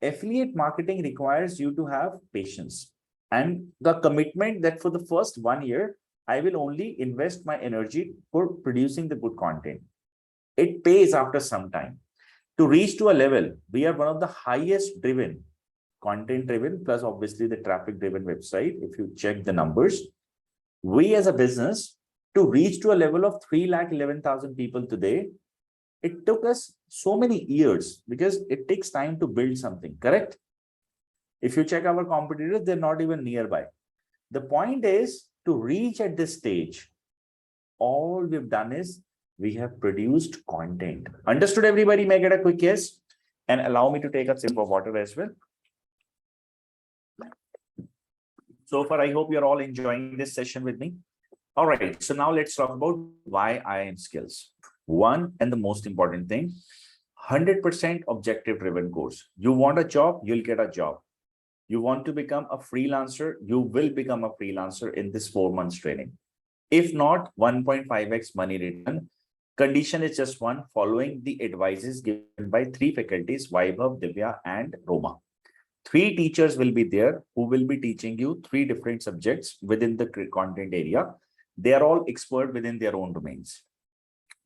Affiliate marketing requires you to have patience and the commitment that for the first 1 year, I will only invest my energy for producing the good content. It pays after some time. To reach to a level, we are one of the highest driven, content driven, plus obviously the traffic driven website. If you check the numbers, we as a business to reach to a level of 3,11,000 people today, it took us so many years because it takes time to build something, correct? If you check our competitors, they're not even nearby. The point is to reach at this stage, all we've done is we have produced content. Understood, everybody? May I get a quick yes? And allow me to take a sip of water as well. So far, I hope you're all enjoying this session with me. All right, so now let's talk about why IIM skills. One and the most important thing, 100% objective driven course. You want a job, you'll get a job. You want to become a freelancer, you will become a freelancer in this 4 months training. If not, 1.5x money return. Condition is just one, following the advices given by 3 faculties, Vaibhav, Divya, and Roma. 3 teachers will be there who will be teaching you 3 different subjects within the content area. They are all expert within their own domains.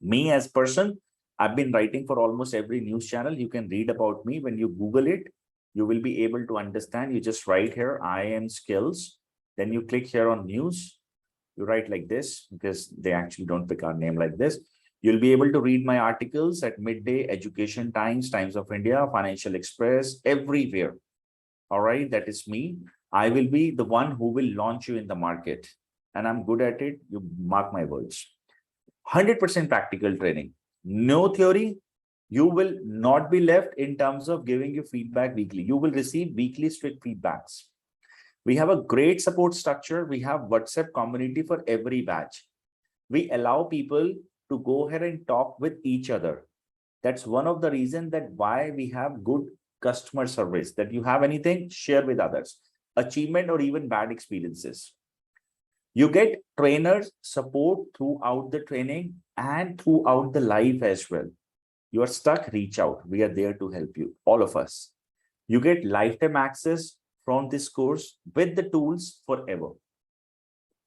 Me as person, I've been writing for almost every news channel. You can read about me. When you Google it, you will be able to understand. You just write here, IIM skills. Then you click here on news. You write like this because they actually don't pick our name like this. You'll be able to read my articles at Midday, Education Times, Times of India, Financial Express, everywhere. All right, that is me. I will be the one who will launch you in the market. And I'm good at it. You mark my words. 100% practical training. No theory. You will not be left in terms of giving you feedback weekly. You will receive weekly strict feedbacks. We have a great support structure. We have WhatsApp community for every batch. We allow people to go ahead and talk with each other. That's one of the reasons that why we have good customer service, that you have anything, share with others, achievement or even bad experiences. You get trainers support throughout the training and throughout the life as well. You are stuck, reach out. We are there to help you, all of us. You get lifetime access from this course with the tools forever.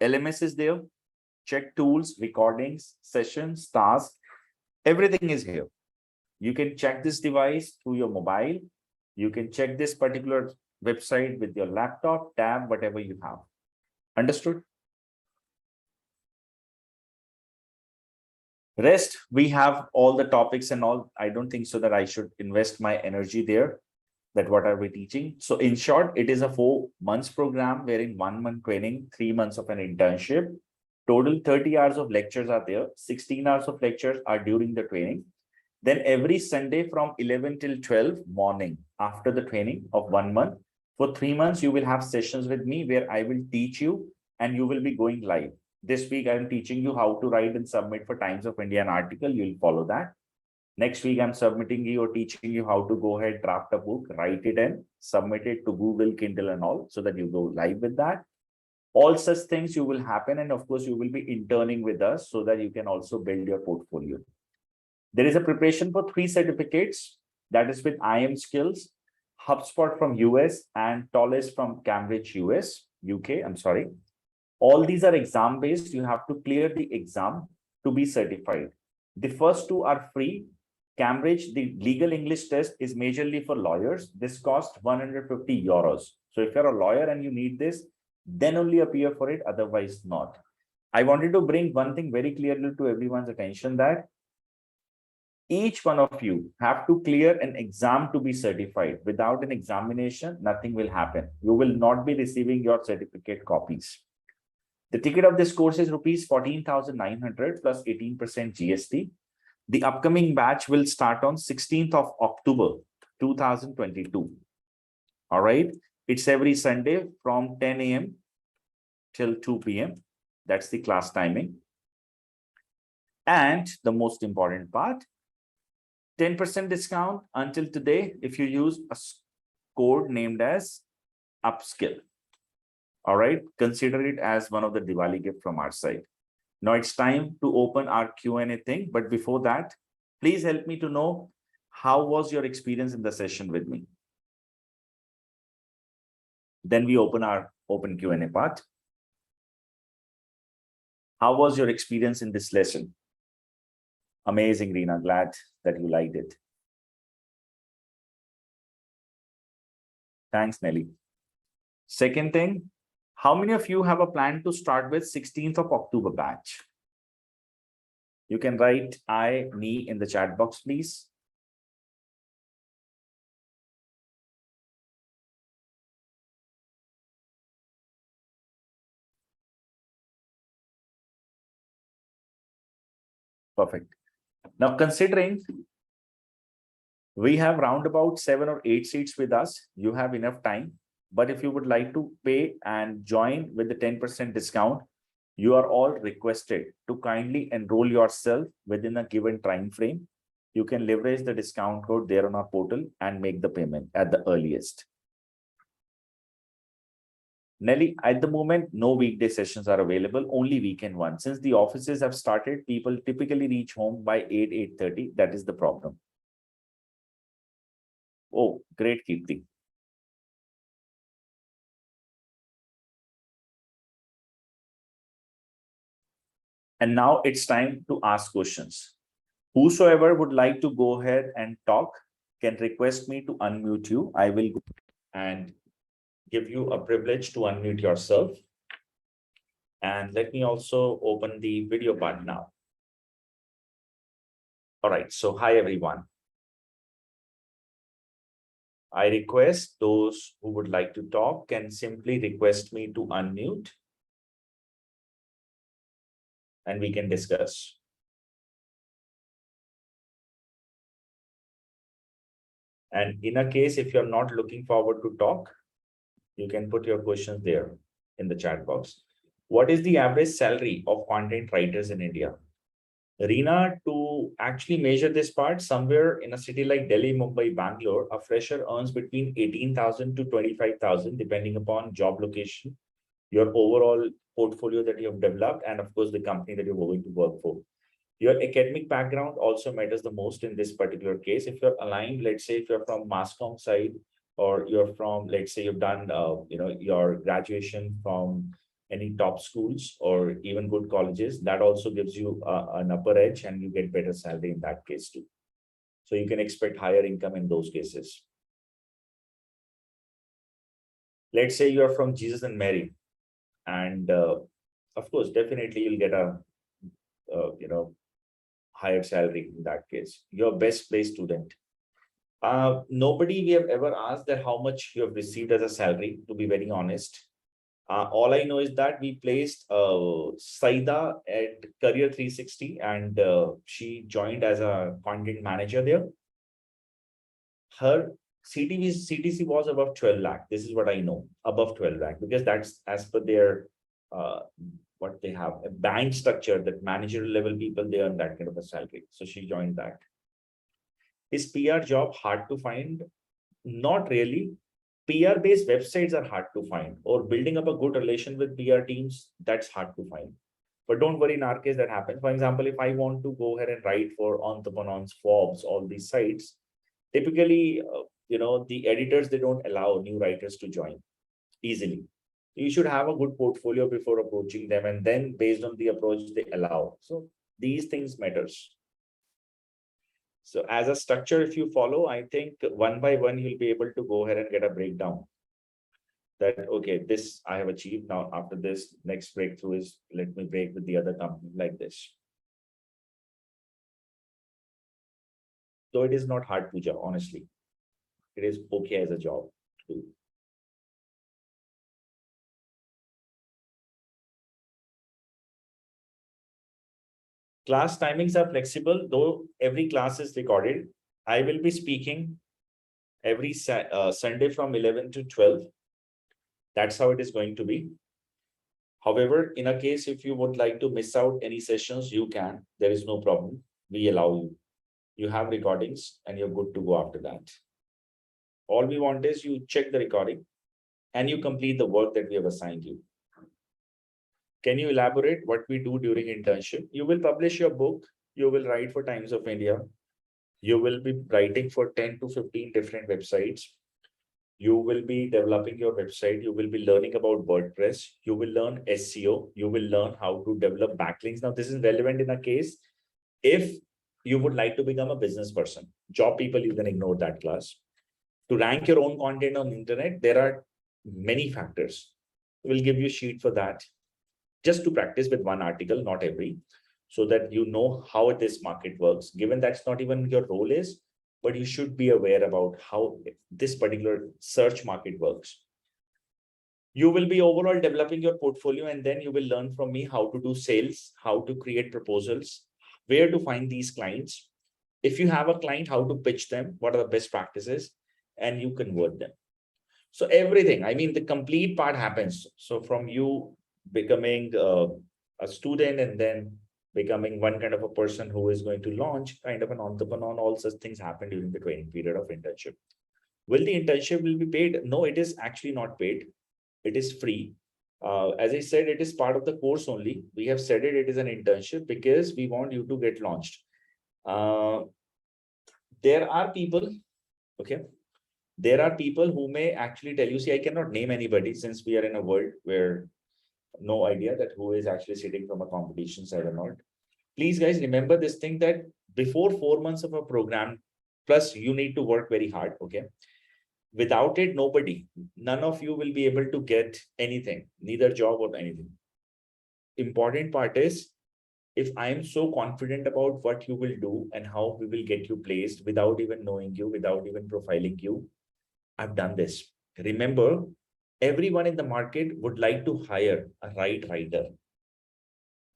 LMS is there, check tools, recordings, sessions, tasks, everything is here. You can check this device through your mobile. You can check this particular website with your laptop, tab, whatever you have. Understood? Rest, we have all the topics and all. I don't think so that I should invest my energy there. That what are we teaching? So in short, it is a 4 months program wherein 1 month training, 3 months of an internship. Total 30 hours of lectures are there. 16 hours of lectures are during the training. Then every Sunday from 11 till 12 morning after the training of 1 month, for 3 months, you will have sessions with me where I will teach you and you will be going live. This week, I'm teaching you how to write and submit for Times of India an article. You'll follow that. Next week, I'm submitting you or teaching you how to go ahead, draft a book, write it and submit it to Google, Kindle and all so that you go live with that. All such things you will happen. And of course, you will be interning with us so that you can also build your portfolio. There is a preparation for 3 certificates. That is with IIM Skills, HubSpot from US and Tolles from Cambridge, UK. I'm sorry. All these are exam based. You have to clear the exam to be certified. The first 2 are free. Cambridge, the legal English test is majorly for lawyers. This costs 150 euros. So if you're a lawyer and you need this, then only appear for it, otherwise not. I wanted to bring one thing very clearly to everyone's attention that each one of you have to clear an exam to be certified. Without an examination, nothing will happen. You will not be receiving your certificate copies. The ticket of this course is rupees 14,900 plus 18% GST. The upcoming batch will start on 16th of October, 2022. All right. It's every Sunday from 10 a.m. till 2 p.m. That's the class timing. And the most important part, 10% discount until today if you use a code named as upskill. All right, consider it as one of the Diwali gift from our side. Now it's time to open our Q&A thing. But before that, please help me to know how was your experience in the session with me. Then we open our open Q&A part. How was your experience in this lesson? Amazing, Reena. Glad that you liked it. Thanks, Nelly. Second thing, how many of you have a plan to start with 16th of October batch? You can write I, me in the chat box, please. Perfect. Now, considering we have round about 7 or 8 seats with us, you have enough time. But if you would like to pay and join with the 10% discount, you are all requested to kindly enroll yourself within a given time frame. You can leverage the discount code there on our portal and make the payment at the earliest. Nelly, at the moment, no weekday sessions are available, only weekend ones. Since the offices have started, people typically reach home by 8:30. That is the problem. Oh, great, Kirti. And now it's time to ask questions. Whosoever would like to go ahead and talk can request me to unmute you. I will go and give you a privilege to unmute yourself. And let me also open the video part now. All right, so hi everyone. I request those who would like to talk can simply request me to unmute and we can discuss. And in a case, if you're not looking forward to talk, you can put your questions there in the chat box. What is the average salary of content writers in India? Reena, to actually measure this part, somewhere in a city like Delhi, Mumbai, Bangalore, a fresher earns between 18,000 to 25,000, depending upon job location, your overall portfolio that you have developed, and of course, the company that you're going to work for. Your academic background also matters the most in this particular case. If you're aligned, let's say if you're from mass comm side, or you're from, let's say you've done, your graduation from any top schools or even good colleges, that also gives you an upper edge and you get better salary in that case too. So you can expect higher income in those cases. Let's say you're from Jesus and Mary, and of course, definitely you'll get a, higher salary in that case. Your best placed student. Nobody we have ever asked that how much you have received as a salary, to be very honest. All I know is that we placed Saida at Career 360 and she joined as a content manager there. Her CTC was above 12 lakh. This is what I know, above 12 lakh, because that's as per their uh, what they have, a bank structure that manager level people, they earn that kind of a salary. So she joined that. Is PR job hard to find? Not really. PR based websites are hard to find, or building up a good relation with PR teams, that's hard to find. But don't worry, in our case, that happens. For example, if I want to go ahead and write for Entrepreneurs, Forbes, all these sites, typically, the editors, they don't allow new writers to join easily. You should have a good portfolio before approaching them, and then based on the approach they allow. So these things matters. So as a structure, if you follow, I think one by one, you'll be able to go ahead and get a breakdown that, okay, this I have achieved. Now, after this, next breakthrough is, let me break with the other company like this. So it is not hard, Puja, honestly. It is okay as a job to do. Class timings are flexible, though every class is recorded. I will be speaking every Sunday from 11 to 12. That's how it is going to be. However, in a case, if you would like to miss out any sessions, you can. There is no problem. We allow you. You have recordings and you're good to go after that. All we want is you check the recording and you complete the work that we have assigned you. Can you elaborate what we do during internship? You will publish your book. You will write for Times of India. You will be writing for 10 to 15 different websites. You will be developing your website. You will be learning about WordPress. You will learn SEO. You will learn how to develop backlinks. Now, this is relevant in a case if you would like to become a business person. Job people, you can ignore that class. To rank your own content on the internet, there are many factors. We'll give you a sheet for that. Just to practice with one article, not every, so that you know how this market works. Given that's not even your role is, but you should be aware about how this particular search market works. You will be overall developing your portfolio, and then you will learn from me how to do sales, how to create proposals, where to find these clients. If you have a client, how to pitch them, what are the best practices, and you convert them. So everything, I mean, the complete part happens. So from you becoming a student and then becoming one kind of a person who is going to launch kind of an entrepreneur, all such things happen during the training period of internship. Will the internship will be paid? No, it is actually not paid. It is free. As I said, it is part of the course only. We have said it is an internship because we want you to get launched. There are people, okay, there are people who may actually tell you, see, I cannot name anybody since we are in a world where no idea that who is actually sitting from a competition side or not. Please, guys, remember this thing that before 4 months of a program, plus you need to work very hard, okay? Without it, nobody, none of you will be able to get anything, neither job or anything. Important part is, if I am so confident about what you will do and how we will get you placed without even knowing you, without even profiling you, I've done this. Remember, everyone in the market would like to hire a right writer.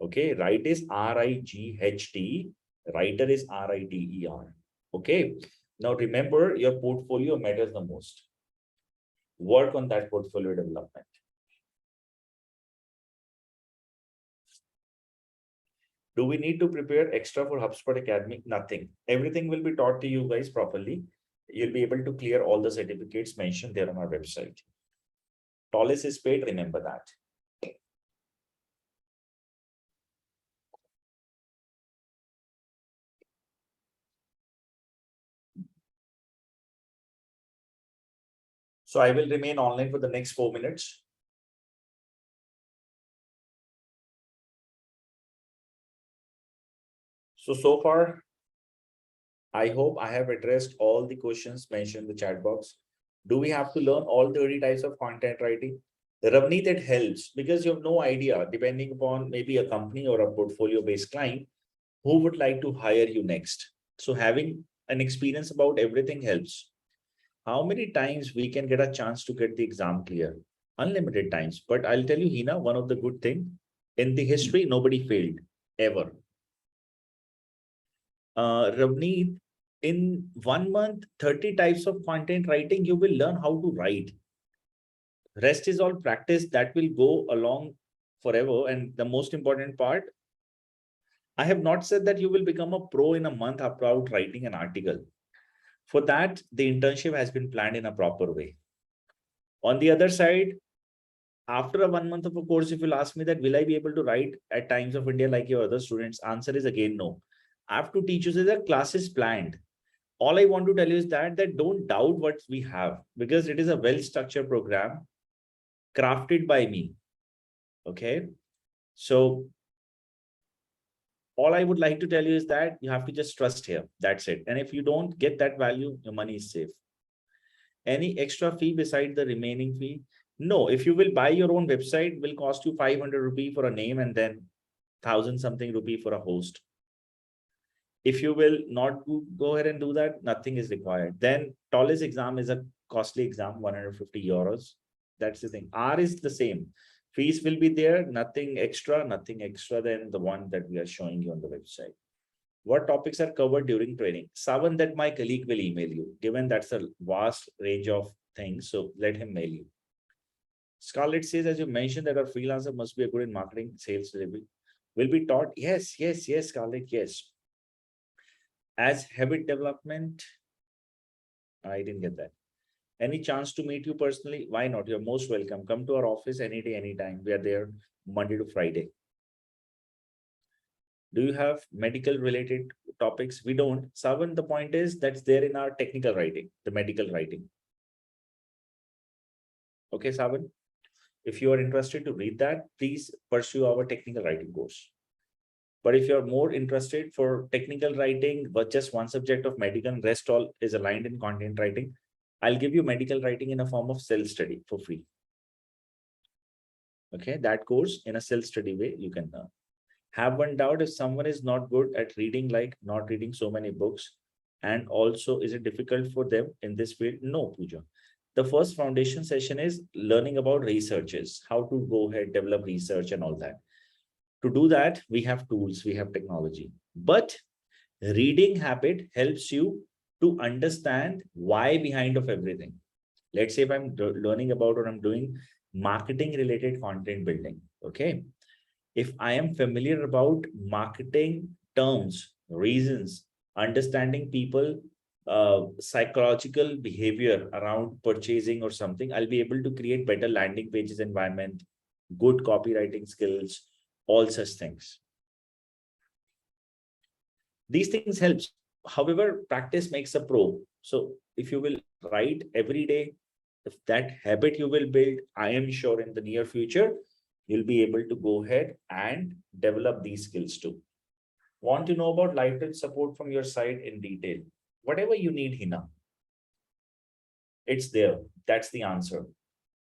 Okay, right is R-I-G-H-T, writer is R-I-T-E-R. Okay, now remember, your portfolio matters the most. Work on that portfolio development. Do we need to prepare extra for HubSpot Academy? Nothing. Everything will be taught to you guys properly. You'll be able to clear all the certificates mentioned there on our website. Tallest is paid, remember that. So I will remain online for the next 4 minutes. So far, I hope I have addressed all the questions mentioned in the chat box. Do we have to learn all 30 types of content writing? Ravneet, it helps because you have no idea, depending upon maybe a company or a portfolio-based client, who would like to hire you next. So having an experience about everything helps. How many times we can get a chance to get the exam clear? Unlimited times. But I'll tell you, Hina, one of the good thing, in the history, nobody failed, ever. Ravneet, in 1 month, 30 types of content writing, you will learn how to write. Rest is all practice that will go along forever. And the most important part, I have not said that you will become a pro in a month about writing an article. For that, the internship has been planned in a proper way. On the other side, after a 1 month of a course, if you'll ask me that, will I be able to write at Times of India like your other students? Answer is again no. I have to teach you that class is planned. All I want to tell you is that don't doubt what we have, because it is a well-structured program crafted by me. Okay. So all I would like to tell you is that you have to just trust here. That's it. And if you don't get that value, your money is safe. Any extra fee beside the remaining fee? No, if you will buy your own website, will cost you 500 rupee for a name and then 1,000 something rupee for a host. If you will not go ahead and do that, nothing is required. Then TOLES exam is a costly exam, 150 euros. That's the thing. R is the same. Fees will be there, nothing extra than the one that we are showing you on the website. What topics are covered during training? Savan, that my colleague will email you, given that's a vast range of things. So let him mail you. Scarlett says, as you mentioned, that our freelancer must be a good in marketing, sales, delivery. Will be taught. Yes, Scarlett, yes. As habit development, I didn't get that. Any chance to meet you personally? Why not? You're most welcome. Come to our office any day, anytime. We are there Monday to Friday. Do you have medical related topics? We don't. Savan, the point is that's there in our technical writing, the medical writing. Okay, Savan. If you are interested to read that, please pursue our technical writing course. But if you're more interested for technical writing, but just one subject of medical, rest all is aligned in content writing, I'll give you medical writing in a form of self-study for free. Okay, that course in a self-study way, you can learn. Have one doubt, if someone is not good at reading, like not reading so many books, and also is it difficult for them in this field? No, Pooja. The first foundation session is learning about researches, how to go ahead, develop research and all that. To do that, we have tools, we have technology, but reading habit helps you to understand why behind of everything. Let's say if I'm learning about or I'm doing marketing related content building. Okay. If I am familiar about marketing terms, reasons, understanding people, psychological behavior around purchasing or something, I'll be able to create better landing pages environment, good copywriting skills, all such things. These things helps. However, practice makes a pro. So if you will write every day, if that habit you will build, I am sure in the near future, you'll be able to go ahead and develop these skills too. Want to know about lifetime support from your side in detail? Whatever you need, Hina, it's there. That's the answer.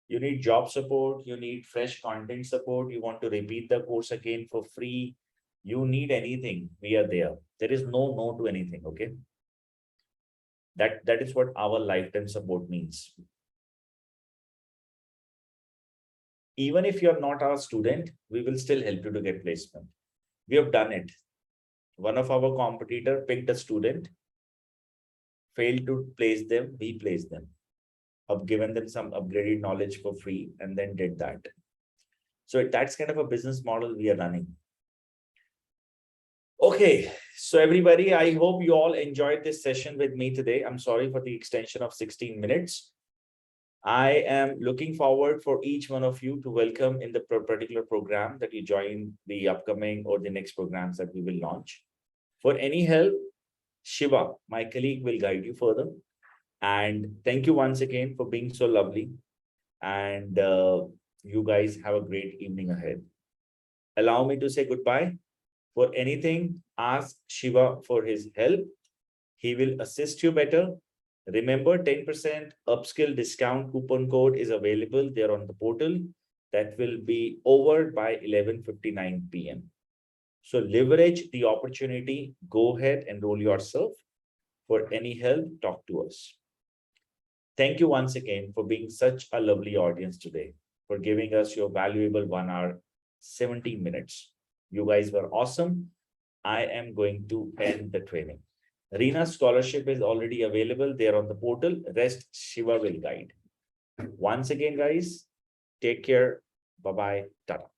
You need job support, you need fresh content support, you want to repeat the course again for free, you need anything, we are there. There is no to anything, okay? That is what our lifetime support means. Even if you're not our student, we will still help you to get placement. We have done it. One of our competitor picked a student, failed to place them, we placed them. I've given them some upgraded knowledge for free and then did that. So that's kind of a business model we are running. Okay, so everybody, I hope you all enjoyed this session with me today. I'm sorry for the extension of 16 minutes. I am looking forward for each one of you to welcome in the particular program that you join the upcoming or the next programs that we will launch. For any help, Shiva, my colleague, will guide you further. And thank you once again for being so lovely. And you guys have a great evening ahead. Allow me to say goodbye. For anything, ask Shiva for his help. He will assist you better. Remember, 10% upskill discount coupon code is available there on the portal. That will be over by 11:59 p.m. So leverage the opportunity. Go ahead, enroll yourself. For any help, talk to us. Thank you once again for being such a lovely audience today, for giving us your valuable 1 hour, 17 minutes. You guys were awesome. I am going to end the training. Reena's scholarship is already available there on the portal. Rest Shiva will guide. Once again, guys, take care. Bye-bye. Tata.